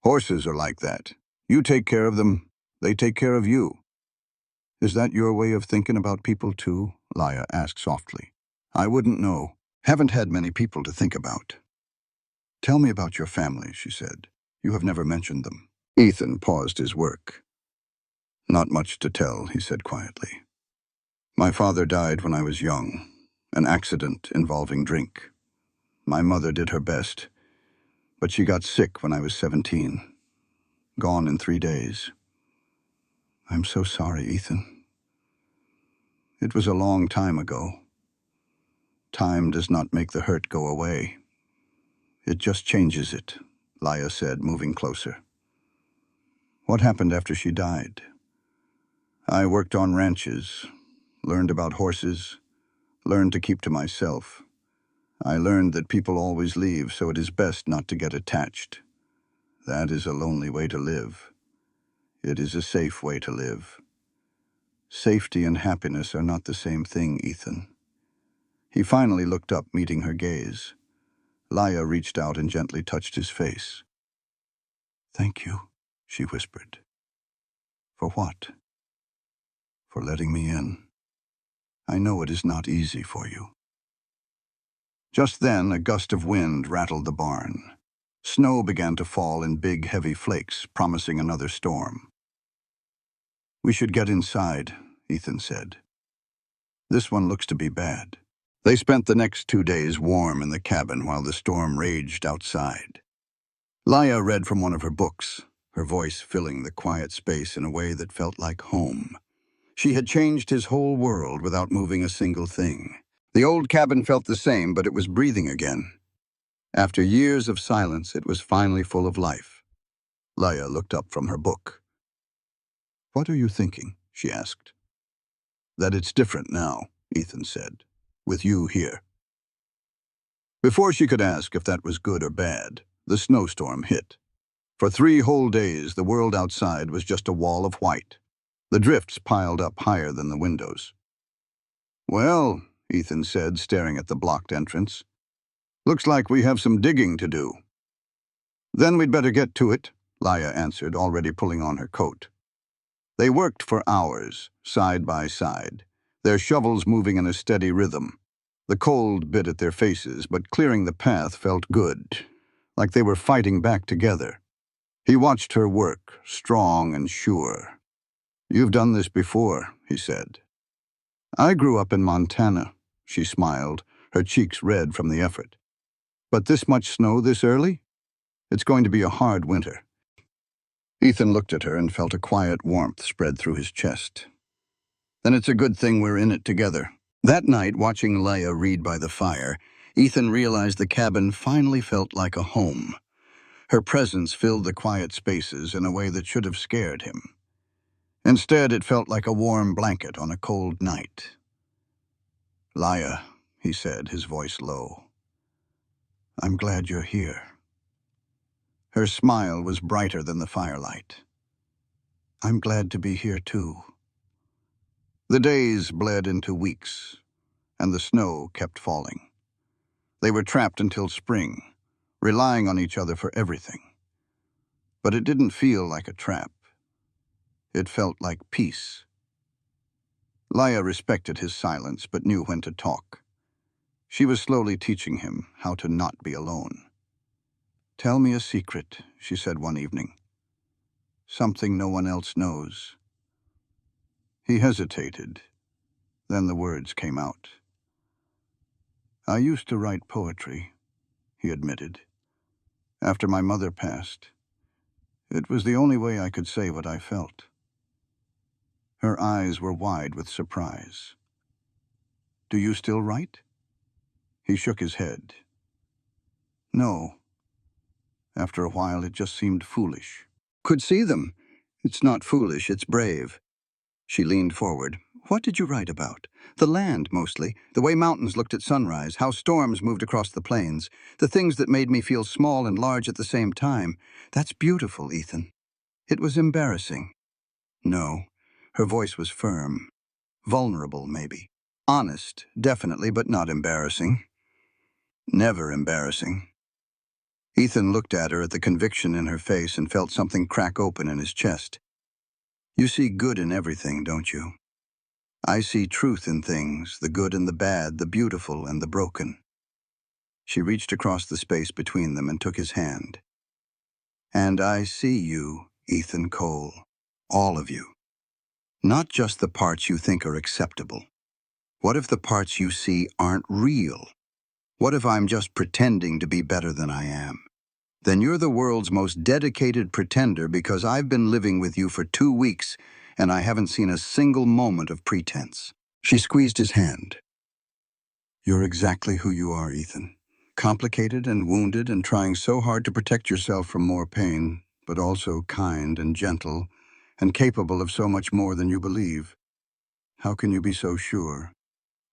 A: "Horses are like that. You take care of them, they take care of you." "Is that your way of thinking about people too?" Leia asked softly. "I wouldn't know. Haven't had many people to think about." "Tell me about your family," she said. "You have never mentioned them." Ethan paused his work. "Not much to tell," he said quietly. "My father died when I was young, an accident involving drink. My mother did her best, but she got sick when I was 17. Gone in 3 days. I'm so sorry, Ethan. It was a long time ago. Time does not make the hurt go away. It just changes it," Leia said, moving closer. "What happened after she died?" "I worked on ranches, learned about horses, learned to keep to myself. I learned that people always leave, so it is best not to get attached. That is a lonely way to live. It is a safe way to live. Safety and happiness are not the same thing, Ethan." He finally looked up, meeting her gaze. Leia reached out and gently touched his face. "Thank you," she whispered. "For what?" "For letting me in. I know it is not easy for you." Just then, a gust of wind rattled the barn. Snow began to fall in big, heavy flakes, promising another storm. "We should get inside," Ethan said. "This one looks to be bad." They spent the next 2 days warm in the cabin while the storm raged outside. Leia read from one of her books, her voice filling the quiet space in a way that felt like home. She had changed his whole world without moving a single thing. The old cabin felt the same, but it was breathing again. After years of silence, it was finally full of life. Leia looked up from her book. "What are you thinking?" she asked. "That it's different now," Ethan said, "with you here." Before she could ask if that was good or bad, the snowstorm hit. For 3 whole days, the world outside was just a wall of white. The drifts piled up higher than the windows. "Well," Ethan said, staring at the blocked entrance, "looks like we have some digging to do." "Then we'd better get to it," Leia answered, already pulling on her coat. They worked for hours, side by side, their shovels moving in a steady rhythm. The cold bit at their faces, but clearing the path felt good, like they were fighting back together. He watched her work, strong and sure. "You've done this before," he said. "I grew up in Montana," she smiled, her cheeks red from the effort. "But this much snow this early? It's going to be a hard winter." Ethan looked at her and felt a quiet warmth spread through his chest. "Then it's a good thing we're in it together." That night, watching Leia read by the fire, Ethan realized the cabin finally felt like a home. Her presence filled the quiet spaces in a way that should have scared him. Instead, it felt like a warm blanket on a cold night. "Leia," he said, his voice low, "I'm glad you're here." Her smile was brighter than the firelight. "I'm glad to be here, too." The days bled into weeks, and the snow kept falling. They were trapped until spring, relying on each other for everything. But it didn't feel like a trap. It felt like peace. Leia respected his silence, but knew when to talk. She was slowly teaching him how to not be alone. "Tell me a secret," she said one evening. "Something no one else knows." He hesitated. Then the words came out. "I used to write poetry," he admitted. "After my mother passed, it was the only way I could say what I felt." Her eyes were wide with surprise. Do you still write? He shook his head. No. After a while, it just seemed foolish. Could see them. It's not foolish, it's brave. She leaned forward. What did you write about? The land, mostly. The way mountains looked at sunrise, how storms moved across the plains, the things that made me feel small and large at the same time. That's beautiful, Ethan. It was embarrassing. No. Her voice was firm. Vulnerable, maybe. Honest, definitely, but not embarrassing. Never embarrassing. Ethan looked at her, at the conviction in her face, and felt something crack open in his chest. You see good in everything, don't you? I see truth in things, the good and the bad, the beautiful and the broken. She reached across the space between them and took his hand. And I see you, Ethan Cole. All of you. Not just the parts you think are acceptable. What if the parts you see aren't real? What if I'm just pretending to be better than I am? Then you're the world's most dedicated pretender because I've been living with you for 2 weeks and I haven't seen a single moment of pretense. She squeezed his hand. You're exactly who you are, Ethan. Complicated and wounded and trying so hard to protect yourself from more pain, but also kind and gentle and capable of so much more than you believe. How can you be so sure?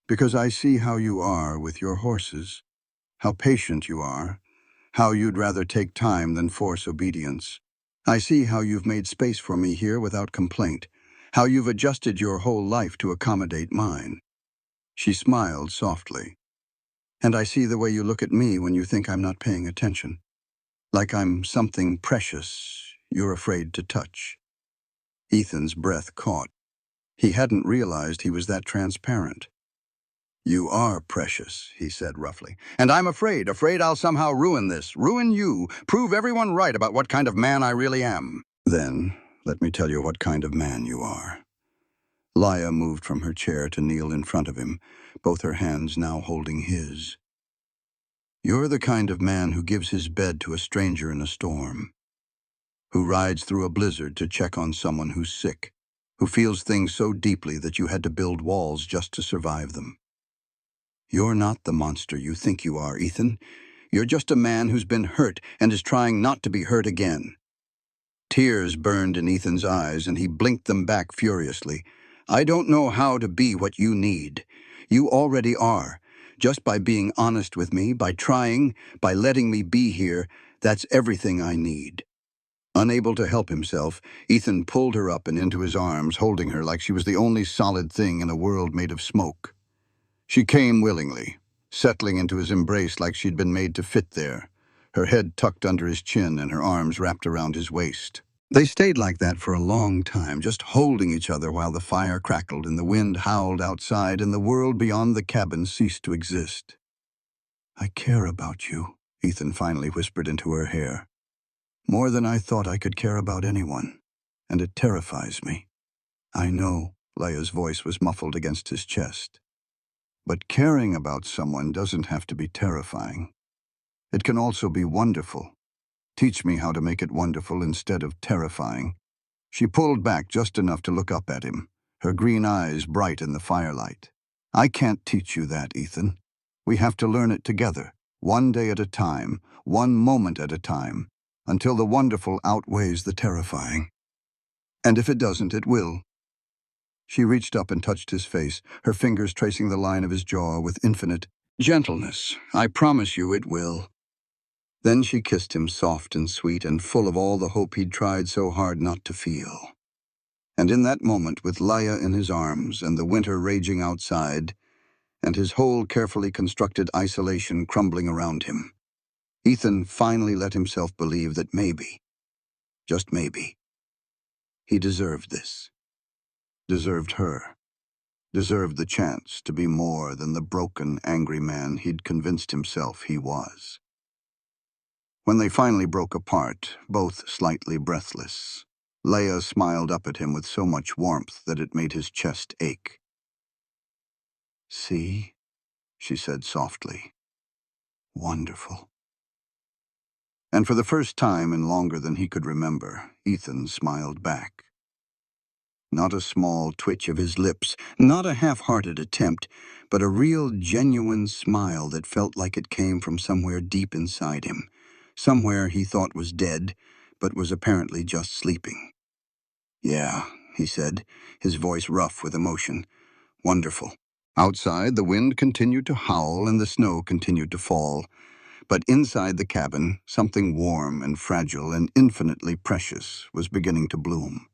A: Because I see how you are with your horses, how patient you are, how you'd rather take time than force obedience. I see how you've made space for me here without complaint, how you've adjusted your whole life to accommodate mine. She smiled softly. And I see the way you look at me when you think I'm not paying attention. Like I'm something precious you're afraid to touch. Ethan's breath caught. He hadn't realized he was that transparent. You are precious, he said roughly. And I'm afraid I'll somehow ruin this, ruin you, prove everyone right about what kind of man I really am. Then, let me tell you what kind of man you are. Laya moved from her chair to kneel in front of him, both her hands now holding his. You're the kind of man who gives his bed to a stranger in a storm, who rides through a blizzard to check on someone who's sick, who feels things so deeply that you had to build walls just to survive them. You're not the monster you think you are, Ethan. You're just a man who's been hurt and is trying not to be hurt again. Tears burned in Ethan's eyes, and he blinked them back furiously. I don't know how to be what you need. You already are. Just by being honest with me, by trying, by letting me be here, that's everything I need. Unable to help himself, Ethan pulled her up and into his arms, holding her like she was the only solid thing in a world made of smoke. She came willingly, settling into his embrace like she'd been made to fit there, her head tucked under his chin and her arms wrapped around his waist. They stayed like that for a long time, just holding each other while the fire crackled and the wind howled outside and the world beyond the cabin ceased to exist. I care about you, Ethan finally whispered into her hair. More than I thought I could care about anyone, and it terrifies me. I know, Leia's voice was muffled against his chest. But caring about someone doesn't have to be terrifying. It can also be wonderful. Teach me how to make it wonderful instead of terrifying. She pulled back just enough to look up at him, her green eyes bright in the firelight. I can't teach you that, Ethan. We have to learn it together, one day at a time, one moment at a time, until the wonderful outweighs the terrifying. And if it doesn't, it will. She reached up and touched his face, her fingers tracing the line of his jaw with infinite gentleness. I promise you it will. Then she kissed him soft and sweet and full of all the hope he'd tried so hard not to feel. And in that moment, with Laya in his arms and the winter raging outside, and his whole carefully constructed isolation crumbling around him, Ethan finally let himself believe that maybe, just maybe, he deserved this. Deserved her. Deserved the chance to be more than the broken, angry man he'd convinced himself he was. When they finally broke apart, both slightly breathless, Leia smiled up at him with so much warmth that it made his chest ache. See, she said softly. Wonderful. And for the first time in longer than he could remember, Ethan smiled back. not a small twitch of his lips, not a half-hearted attempt, but a real, genuine smile that felt like it came from somewhere deep inside him, somewhere he thought was dead, but was apparently just sleeping. "Yeah," he said, his voice rough with emotion. "Wonderful." Outside, the wind continued to howl and the snow continued to fall. But inside the cabin, something warm and fragile and infinitely precious was beginning to bloom.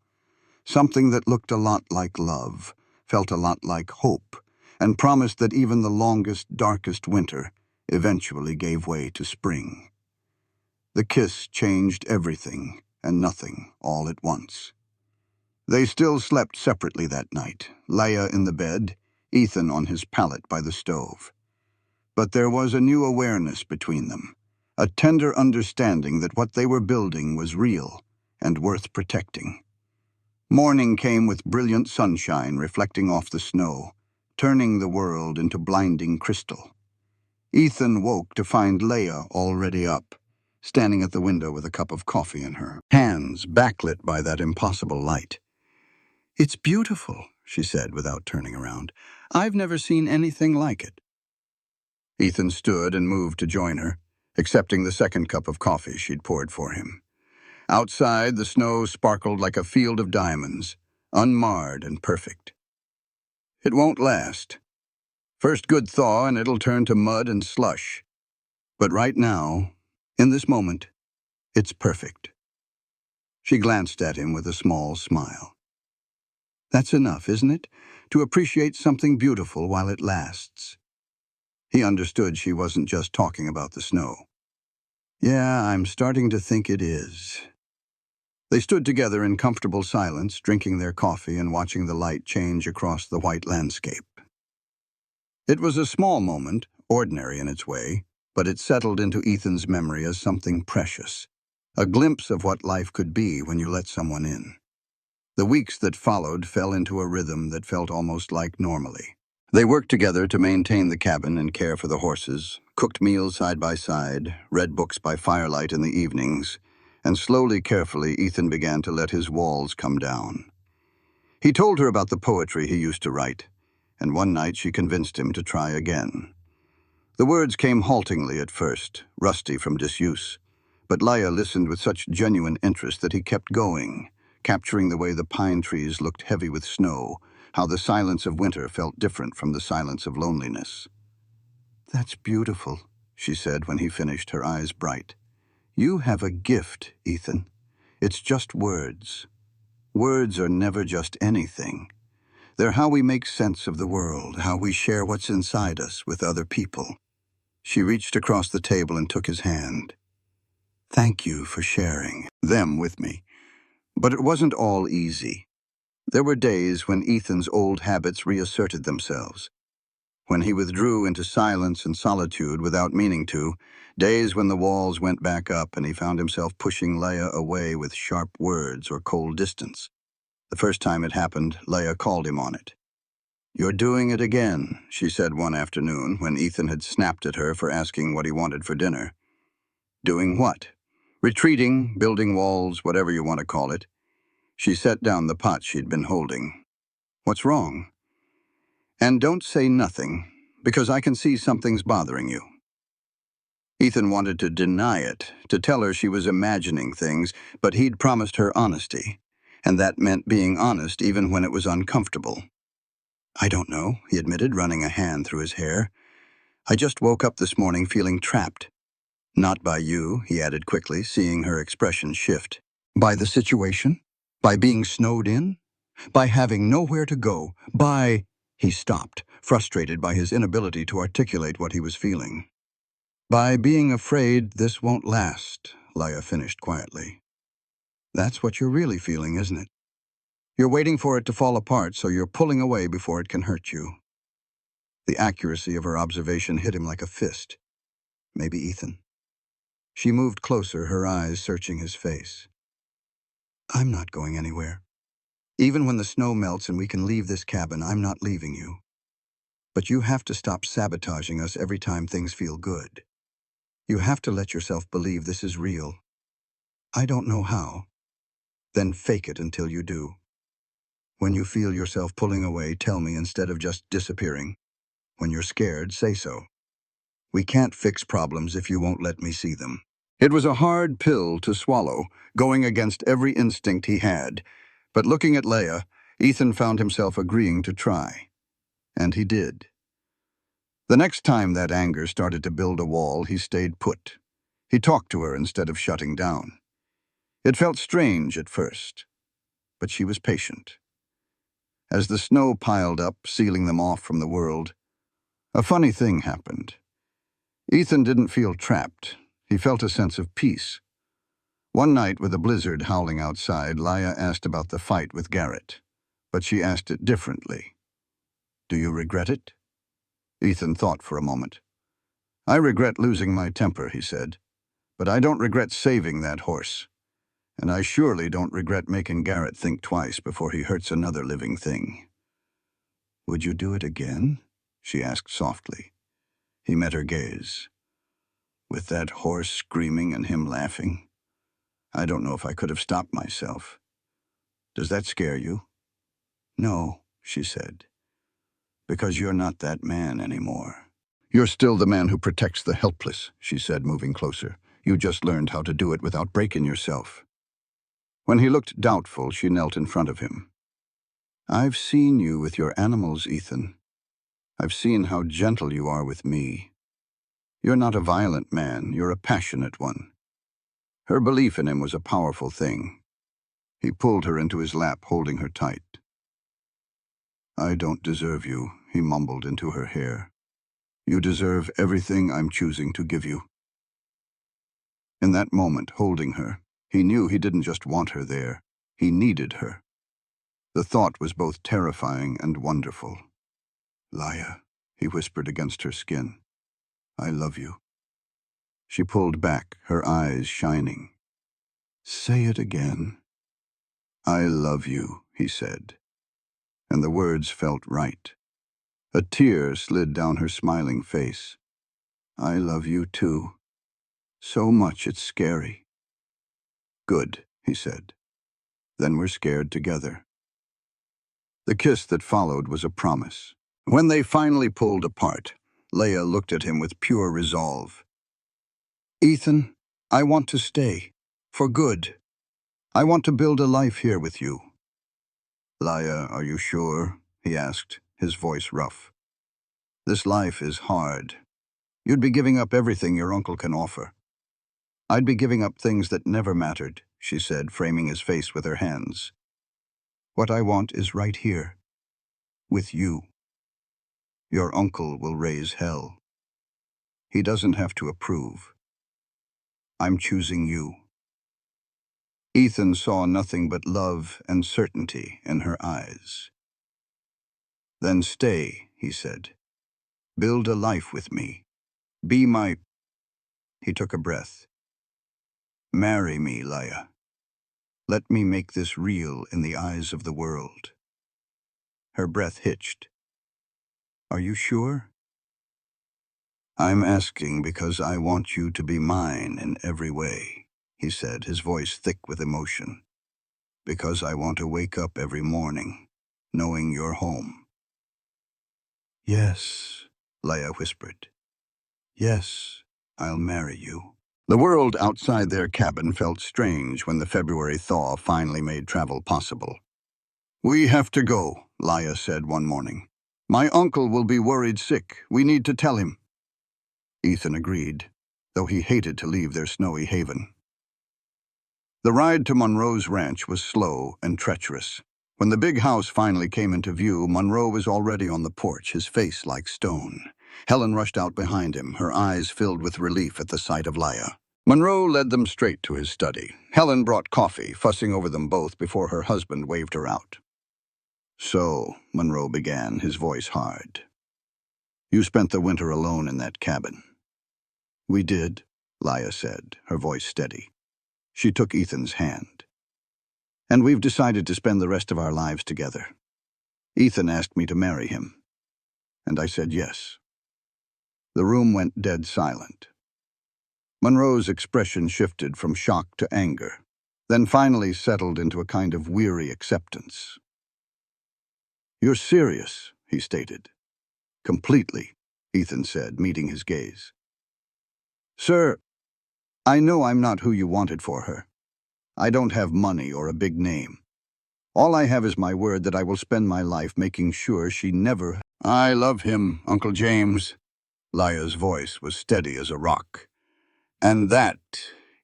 A: Something that looked a lot like love, felt a lot like hope, and promised that even the longest, darkest winter eventually gave way to spring. The kiss changed everything and nothing all at once. They still slept separately that night, Leia in the bed, Ethan on his pallet by the stove. But there was a new awareness between them, a tender understanding that what they were building was real and worth protecting. Morning came with brilliant sunshine reflecting off the snow, turning the world into blinding crystal. Ethan woke to find Leia already up, standing at the window with a cup of coffee in her hands, backlit by that impossible light. "It's beautiful," she said without turning around. "I've never seen anything like it." Ethan stood and moved to join her, accepting the second cup of coffee she'd poured for him. Outside, the snow sparkled like a field of diamonds, unmarred and perfect. "It won't last. First good thaw and it'll turn to mud and slush. But right now, in this moment, it's perfect." She glanced at him with a small smile. "That's enough, isn't it? To appreciate something beautiful while it lasts." He understood she wasn't just talking about the snow. "Yeah, I'm starting to think it is." They stood together in comfortable silence, drinking their coffee and watching the light change across the white landscape. It was a small moment, ordinary in its way, but it settled into Ethan's memory as something precious, a glimpse of what life could be when you let someone in. The weeks that followed fell into a rhythm that felt almost like normally. They worked together to maintain the cabin and care for the horses, cooked meals side by side, read books by firelight in the evenings, and slowly, carefully, Ethan began to let his walls come down. He told her about the poetry he used to write, and one night she convinced him to try again. The words came haltingly at first, rusty from disuse, but Leia listened with such genuine interest that he kept going, capturing the way the pine trees looked heavy with snow, how the silence of winter felt different from the silence of loneliness. "That's beautiful," she said when he finished, her eyes bright. "You have a gift, Ethan. It's just words. Words are never just anything. They're how we make sense of the world, how we share what's inside us with other people." She reached across the table and took his hand. "Thank you for sharing them with me." But it wasn't all easy. There were days when Ethan's old habits reasserted themselves, when he withdrew into silence and solitude without meaning to, days when the walls went back up and he found himself pushing Leia away with sharp words or cold distance. The first time it happened, Leia called him on it. "You're doing it again," she said one afternoon when Ethan had snapped at her for asking what he wanted for dinner. "Doing what?" "Retreating, building walls, whatever you want to call it." She set down the pot she'd been holding. "What's wrong?" "And don't say nothing, because I can see something's bothering you." Ethan wanted to deny it, to tell her she was imagining things, but he'd promised her honesty, and that meant being honest even when it was uncomfortable. "I don't know," he admitted, running a hand through his hair. "I just woke up this morning feeling trapped." "Not by you," he added quickly, seeing her expression shift. "By the situation? By being snowed in? By having nowhere to go? By—" He stopped, frustrated by his inability to articulate what he was feeling. "By being afraid this won't last," Leia finished quietly. "That's what you're really feeling, isn't it? You're waiting for it to fall apart, so you're pulling away before it can hurt you." The accuracy of her observation hit him like a fist. Maybe Ethan. She moved closer, her eyes searching his face. "I'm not going anywhere. Even when the snow melts and we can leave this cabin, I'm not leaving you. But you have to stop sabotaging us every time things feel good. You have to let yourself believe this is real. I don't know how. Then fake it until you do." When you feel yourself pulling away, tell me instead of just disappearing. When you're scared, say so. We can't fix problems if you won't let me see them. It was a hard pill to swallow, going against every instinct he had. But looking at Leia, Ethan found himself agreeing to try. And he did. The next time that anger started to build a wall, he stayed put. He talked to her instead of shutting down. It felt strange at first, but she was patient. As the snow piled up, sealing them off from the world, a funny thing happened. Ethan didn't feel trapped. He felt a sense of peace. One night, with a blizzard howling outside, Leia asked about the fight with Garrett. But she asked it differently. Do you regret it? Ethan thought for a moment. I regret losing my temper, he said. But I don't regret saving that horse. And I surely don't regret making Garrett think twice before he hurts another living thing. Would you do it again? She asked softly. He met her gaze. With that horse screaming and him laughing, I don't know if I could have stopped myself. Does that scare you? No, she said. Because you're not that man anymore. You're still the man who protects the helpless, she said, moving closer. You just learned how to do it without breaking yourself. When he looked doubtful, she knelt in front of him. I've seen you with your animals, Ethan. I've seen how gentle you are with me. You're not a violent man, you're a passionate one. Her belief in him was a powerful thing. He pulled her into his lap, holding her tight. I don't deserve you, he mumbled into her hair. You deserve everything I'm choosing to give you. In that moment, holding her, he knew he didn't just want her there. He needed her. The thought was both terrifying and wonderful. Leia, he whispered against her skin. I love you. She pulled back, her eyes shining. Say it again. I love you, he said. And the words felt right. A tear slid down her smiling face. I love you too. So much it's scary. Good, he said. Then we're scared together. The kiss that followed was a promise. When they finally pulled apart, Leia looked at him with pure resolve. Ethan, I want to stay. For good. I want to build a life here with you. Leia, are you sure? He asked, his voice rough. This life is hard. You'd be giving up everything your uncle can offer. I'd be giving up things that never mattered, she said, framing his face with her hands. What I want is right here. With you. Your uncle will raise hell. He doesn't have to approve. I'm choosing you. Ethan saw nothing but love and certainty in her eyes. Then stay, he said. Build a life with me. Be my... He took a breath. Marry me, Leia. Let me make this real in the eyes of the world. Her breath hitched. Are you sure? I'm asking because I want you to be mine in every way, he said, his voice thick with emotion. Because I want to wake up every morning, knowing you're home. Yes, Leia whispered. Yes, I'll marry you. The world outside their cabin felt strange when the February thaw finally made travel possible. We have to go, Leia said one morning. My uncle will be worried sick. We need to tell him. Ethan agreed, though he hated to leave their snowy haven. The ride to Monroe's ranch was slow and treacherous. When the big house finally came into view, Monroe was already on the porch, his face like stone. Helen rushed out behind him, her eyes filled with relief at the sight of Leia. Monroe led them straight to his study. Helen brought coffee, fussing over them both before her husband waved her out. So, Monroe began, his voice hard. You spent the winter alone in that cabin. We did, Leia said, her voice steady. She took Ethan's hand. And we've decided to spend the rest of our lives together. Ethan asked me to marry him. And I said yes. The room went dead silent. Monroe's expression shifted from shock to anger, then finally settled into a kind of weary acceptance. "You're serious," he stated. "Completely," Ethan said, meeting his gaze. "Sir, I know I'm not who you wanted for her. I don't have money or a big name. All I have is my word that I will spend my life making sure she never—" "I love him, Uncle James." Laya's voice was steady as a rock. "And that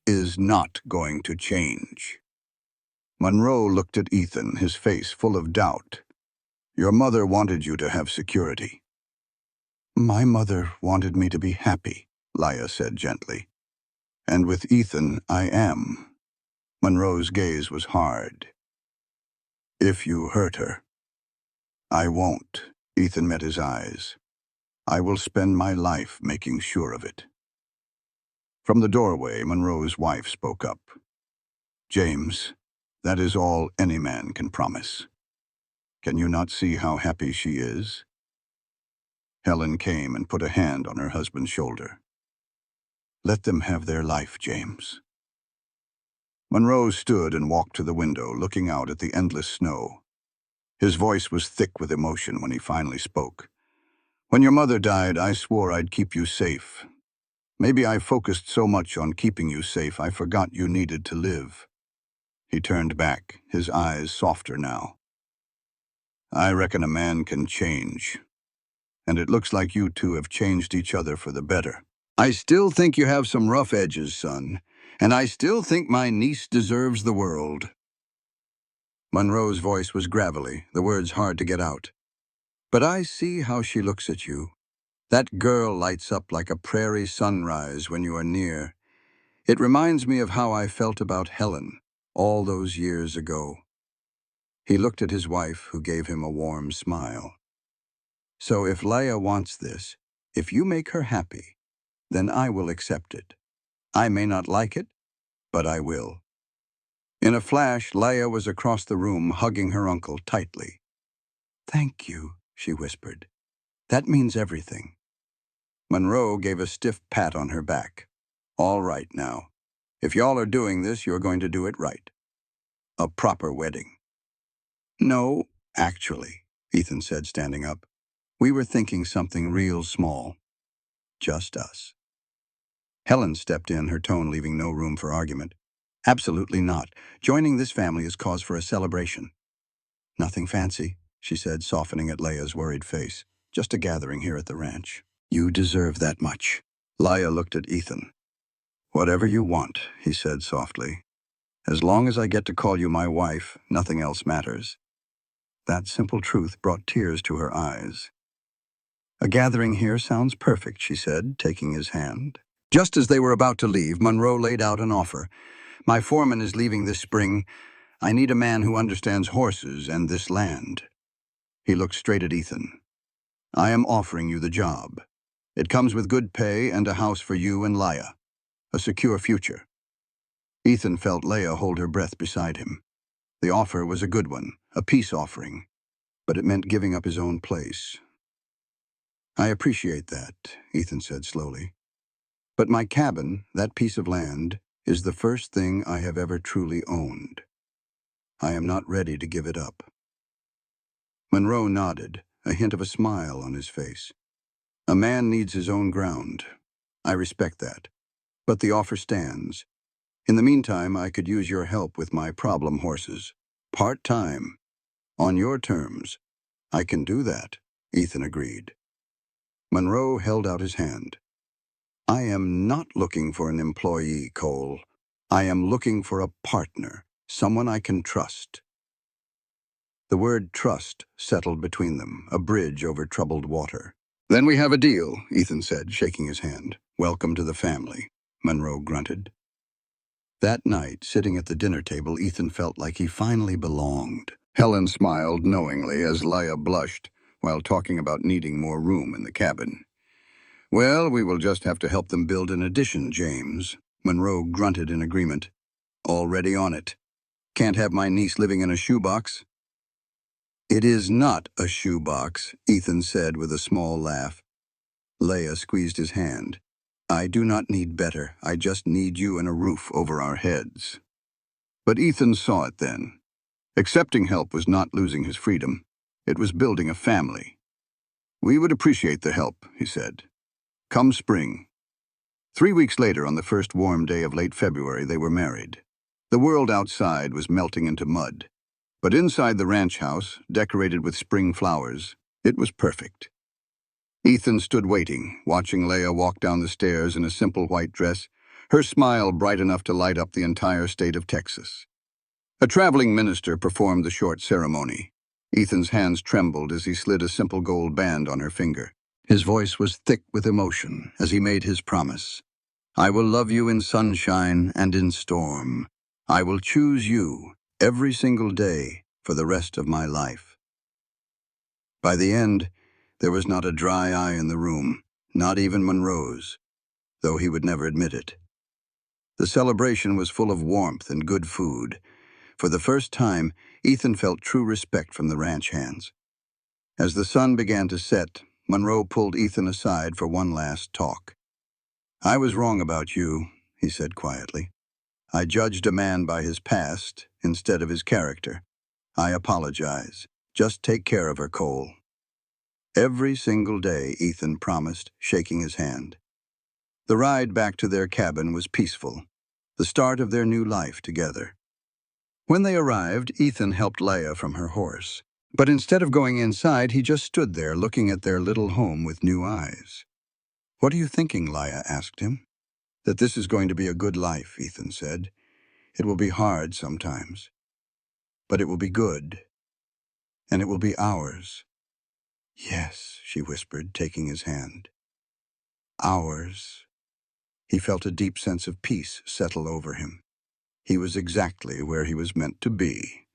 A: is not going to change." Monroe looked at Ethan, his face full of doubt. "Your mother wanted you to have security." "My mother wanted me to be happy," Laya said gently. "And with Ethan, I am." Monroe's gaze was hard. "If you hurt her." "I won't." Ethan met his eyes. "I will spend my life making sure of it." From the doorway, Monroe's wife spoke up. "James, that is all any man can promise. Can you not see how happy she is?" Helen came and put a hand on her husband's shoulder. "Let them have their life, James." Monroe stood and walked to the window, looking out at the endless snow. His voice was thick with emotion when he finally spoke. "When your mother died, I swore I'd keep you safe. Maybe I focused so much on keeping you safe, I forgot you needed to live." He turned back, his eyes softer now. "I reckon a man can change. And it looks like you two have changed each other for the better. I still think you have some rough edges, son, and I still think my niece deserves the world." Monroe's voice was gravelly, the words hard to get out. "But I see how she looks at you. That girl lights up like a prairie sunrise when you are near. It reminds me of how I felt about Helen all those years ago." He looked at his wife, who gave him a warm smile. "So if Leia wants this, if you make her happy, then I will accept it. I may not like it, but I will." In a flash, Leia was across the room, hugging her uncle tightly. "Thank you," she whispered. "That means everything." Monroe gave a stiff pat on her back. "All right now. If y'all are doing this, you're going to do it right. A proper wedding." "No, actually," Ethan said, standing up. "We were thinking something real small. Just us." Helen stepped in, her tone leaving no room for argument. "Absolutely not. Joining this family is cause for a celebration." "Nothing fancy," she said, softening at Leia's worried face. "Just a gathering here at the ranch." "You deserve that much." Leia looked at Ethan. "Whatever you want," he said softly. "As long as I get to call you my wife, nothing else matters." That simple truth brought tears to her eyes. "A gathering here sounds perfect," she said, taking his hand. Just as they were about to leave, Monroe laid out an offer. "My foreman is leaving this spring. I need a man who understands horses and this land." He looked straight at Ethan. "I am offering you the job. It comes with good pay and a house for you and Leia. A secure future." Ethan felt Leia hold her breath beside him. The offer was a good one, a peace offering, but it meant giving up his own place. "I appreciate that," Ethan said slowly. "But my cabin, that piece of land, is the first thing I have ever truly owned. I am not ready to give it up." Monroe nodded, a hint of a smile on his face. "A man needs his own ground. I respect that. But the offer stands. In the meantime, I could use your help with my problem horses. Part-time. On your terms." "I can do that," Ethan agreed. Monroe held out his hand. "I am not looking for an employee, Cole. I am looking for a partner, someone I can trust." The word trust settled between them, a bridge over troubled water. "Then we have a deal," Ethan said, shaking his hand. "Welcome to the family," Monroe grunted. That night, sitting at the dinner table, Ethan felt like he finally belonged. Helen smiled knowingly as Leia blushed while talking about needing more room in the cabin. "Well, we will just have to help them build an addition, James." Monroe grunted in agreement. "Already on it. Can't have my niece living in a shoebox." "It is not a shoebox," Ethan said with a small laugh. Leia squeezed his hand. "I do not need better. I just need you and a roof over our heads." But Ethan saw it then. Accepting help was not losing his freedom. It was building a family. "We would appreciate the help," he said. "Come spring." 3 weeks later, on the first warm day of late February, they were married. The world outside was melting into mud, but inside the ranch house, decorated with spring flowers, it was perfect. Ethan stood waiting, watching Leia walk down the stairs in a simple white dress, her smile bright enough to light up the entire state of Texas. A traveling minister performed the short ceremony. Ethan's hands trembled as he slid a simple gold band on her finger. His voice was thick with emotion as he made his promise. "I will love you in sunshine and in storm. I will choose you every single day for the rest of my life." By the end, there was not a dry eye in the room, not even Monroe's, though he would never admit it. The celebration was full of warmth and good food. For the first time, Ethan felt true respect from the ranch hands. As the sun began to set, Monroe pulled Ethan aside for one last talk. "I was wrong about you," he said quietly. "I judged a man by his past instead of his character. I apologize. Just take care of her, Cole." "Every single day," Ethan promised, shaking his hand. The ride back to their cabin was peaceful, the start of their new life together. When they arrived, Ethan helped Leia from her horse. But instead of going inside, he just stood there looking at their little home with new eyes. "What are you thinking?" Leia asked him. "That this is going to be a good life," Ethan said. "It will be hard sometimes, but it will be good, and it will be ours." "Yes," she whispered, taking his hand. "Ours." He felt a deep sense of peace settle over him. He was exactly where he was meant to be.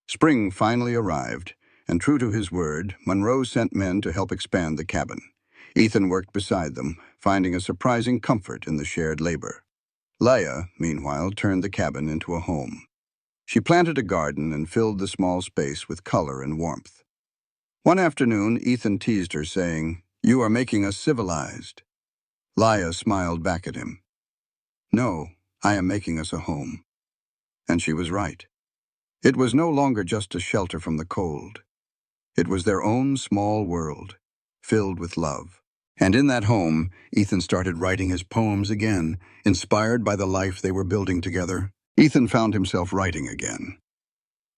A: Spring finally arrived, and true to his word, Monroe sent men to help expand the cabin. Ethan worked beside them, finding a surprising comfort in the shared labor. Leia, meanwhile, turned the cabin into a home. She planted a garden and filled the small space with color and warmth. One afternoon, Ethan teased her, saying, "You are making us civilized." Leia smiled back at him. "No, I am making us a home." And she was right. It was no longer just a shelter from the cold. It was their own small world, filled with love. And in that home, Ethan started writing his poems again, inspired by the life they were building together. Ethan found himself writing again.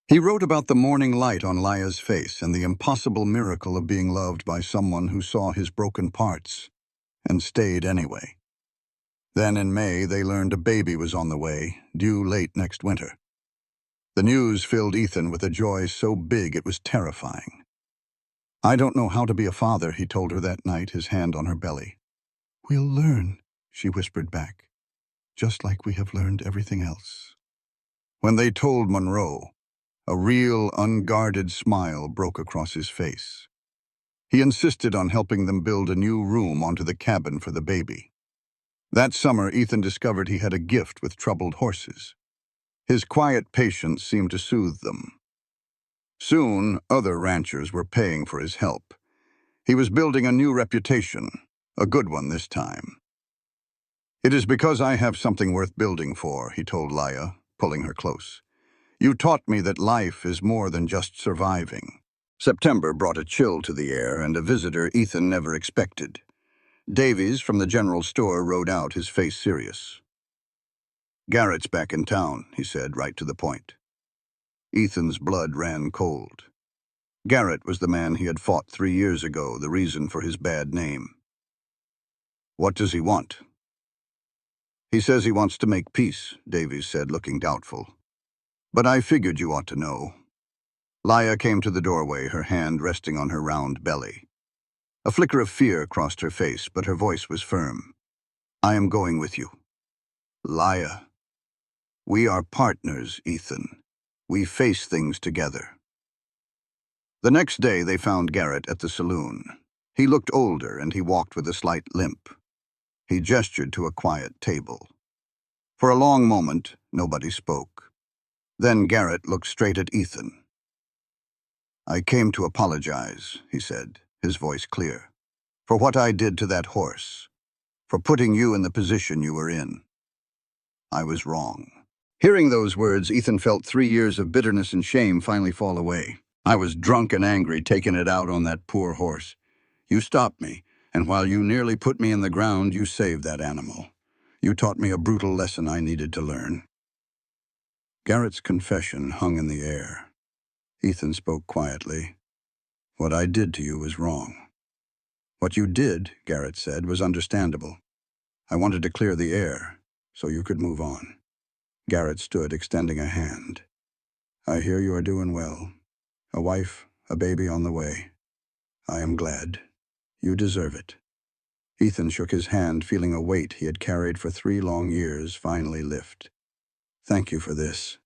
A: He wrote about the morning light on Leia's face and the impossible miracle of being loved by someone who saw his broken parts and stayed anyway. Then in May, they learned a baby was on the way, due late next winter. The news filled Ethan with a joy so big it was terrifying. "I don't know how to be a father," he told her that night, his hand on her belly. "We'll learn," she whispered back, "just like we have learned everything else." When they told Monroe, a real, unguarded smile broke across his face. He insisted on helping them build a new room onto the cabin for the baby. That summer, Ethan discovered he had a gift with troubled horses. His quiet patience seemed to soothe them. Soon, other ranchers were paying for his help. He was building a new reputation, a good one this time. "It is because I have something worth building for," he told Leia, pulling her close. "You taught me that life is more than just surviving." September brought a chill to the air and a visitor Ethan never expected. Davies from the general store rode out, his face serious. "Garrett's back in town," he said, right to the point. Ethan's blood ran cold. Garrett was the man he had fought 3 years ago, the reason for his bad name. "What does he want?" "He says he wants to make peace," Davies said, looking doubtful. "But I figured you ought to know." Leia came to the doorway, her hand resting on her round belly. A flicker of fear crossed her face, but her voice was firm. "I am going with you." "Leia." "We are partners, Ethan. We face things together." The next day they found Garrett at the saloon. He looked older and he walked with a slight limp. He gestured to a quiet table. For a long moment, nobody spoke. Then Garrett looked straight at Ethan. "I came to apologize," he said, his voice clear, "for what I did to that horse, for putting you in the position you were in. I was wrong." Hearing those words, Ethan felt 3 years of bitterness and shame finally fall away. I was drunk and angry, taking it out on that poor horse. You stopped me, and while you nearly put me in the ground, you saved that animal. You taught me a brutal lesson I needed to learn." Garrett's confession hung in the air. Ethan spoke quietly. "What I did to you was wrong." "What you did," Garrett said, "was understandable. I wanted to clear the air, so you could move on." Garrett stood, extending a hand. "I hear you are doing well. A wife, a baby on the way. I am glad. You deserve it." Ethan shook his hand, feeling a weight he had carried for 3 long years finally lift. "Thank you for this."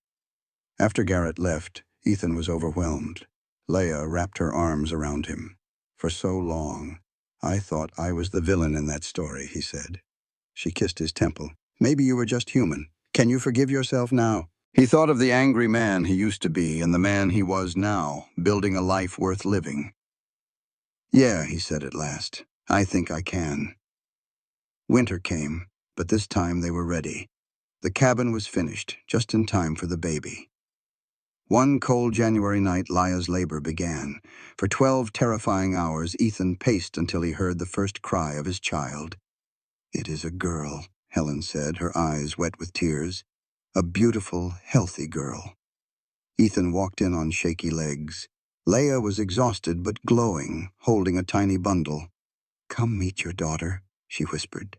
A: After Garrett left, Ethan was overwhelmed. Leia wrapped her arms around him. "For so long, I thought I was the villain in that story," he said. She kissed his temple. "Maybe you were just human. Can you forgive yourself now?" He thought of the angry man he used to be and the man he was now, building a life worth living. "Yeah," he said at last. "I think I can." Winter came, but this time they were ready. The cabin was finished, just in time for the baby. One cold January night, Leia's labor began. For 12 terrifying hours, Ethan paced until he heard the first cry of his child. "It is a girl," Helen said, her eyes wet with tears. "A beautiful, healthy girl." Ethan walked in on shaky legs. Leia was exhausted but glowing, holding a tiny bundle. "Come meet your daughter," she whispered.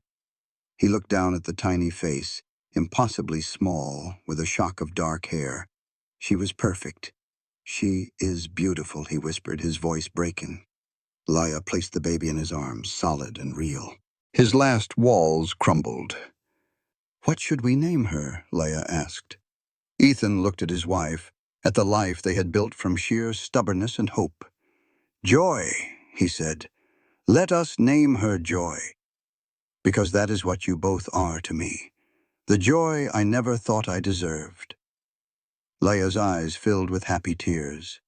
A: He looked down at the tiny face, impossibly small, with a shock of dark hair. She was perfect. "She is beautiful," he whispered, his voice breaking. Leia placed the baby in his arms, solid and real. His last walls crumbled. "What should we name her?" Leia asked. Ethan looked at his wife, at the life they had built from sheer stubbornness and hope. "Joy," he said. "Let us name her Joy, because that is what you both are to me. The joy I never thought I deserved." Leia's eyes filled with happy tears.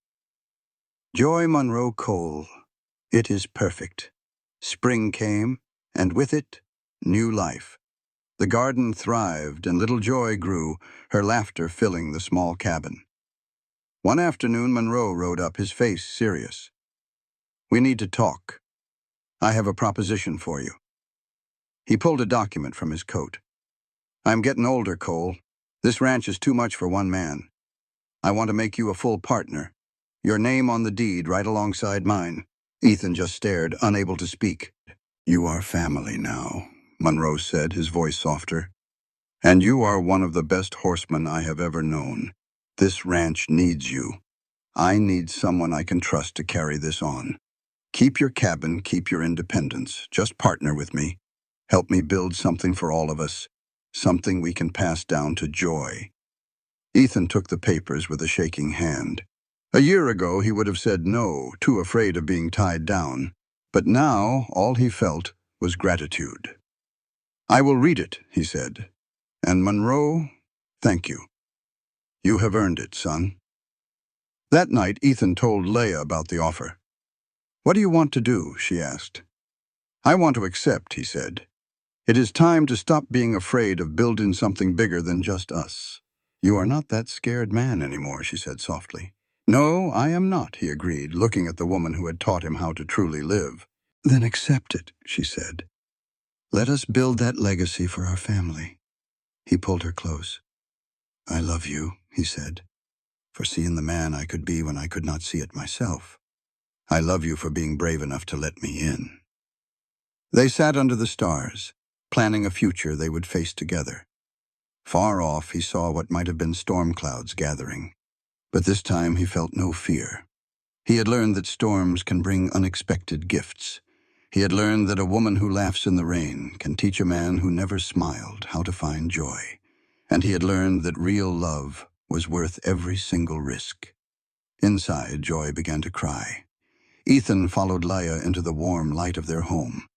A: "Joy Monroe Cole. It is perfect." Spring came, and with it, new life. The garden thrived, and little Joy grew, her laughter filling the small cabin. One afternoon, Monroe rode up, his face serious. "We need to talk. I have a proposition for you." He pulled a document from his coat. "I'm getting older, Cole. This ranch is too much for one man. I want to make you a full partner. Your name on the deed right alongside mine." Ethan just stared, unable to speak. "You are family now," Monroe said, his voice softer. "And you are one of the best horsemen I have ever known. This ranch needs you. I need someone I can trust to carry this on. Keep your cabin, keep your independence. Just partner with me. Help me build something for all of us, something we can pass down to Joy." Ethan took the papers with a shaking hand. A year ago, he would have said no, too afraid of being tied down. But now, all he felt was gratitude. "I will read it," he said. "And Monroe, thank you. You have earned it, son." That night, Ethan told Leia about the offer. "What do you want to do?" she asked. "I want to accept," he said. "It is time to stop being afraid of building something bigger than just us." "You are not that scared man anymore," she said softly. "No, I am not," he agreed, looking at the woman who had taught him how to truly live. "Then accept it," she said. "Let us build that legacy for our family." He pulled her close. "I love you," he said, "for seeing the man I could be when I could not see it myself. I love you for being brave enough to let me in." They sat under the stars, planning a future they would face together. Far off, he saw what might have been storm clouds gathering. But this time he felt no fear. He had learned that storms can bring unexpected gifts. He had learned that a woman who laughs in the rain can teach a man who never smiled how to find joy. And he had learned that real love was worth every single risk. Inside, Joy began to cry. Ethan followed Leia into the warm light of their home.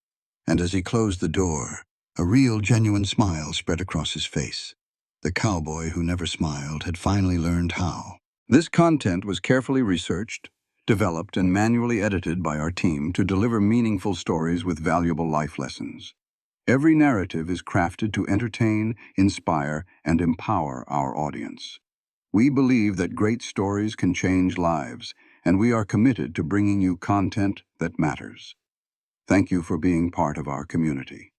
A: And as he closed the door, a real, genuine smile spread across his face. The cowboy who never smiled had finally learned how. This content was carefully researched, developed, and manually edited by our team to deliver meaningful stories with valuable life lessons. Every narrative is crafted to entertain, inspire, and empower our audience. We believe that great stories can change lives, and we are committed to bringing you content that matters. Thank you for being part of our community.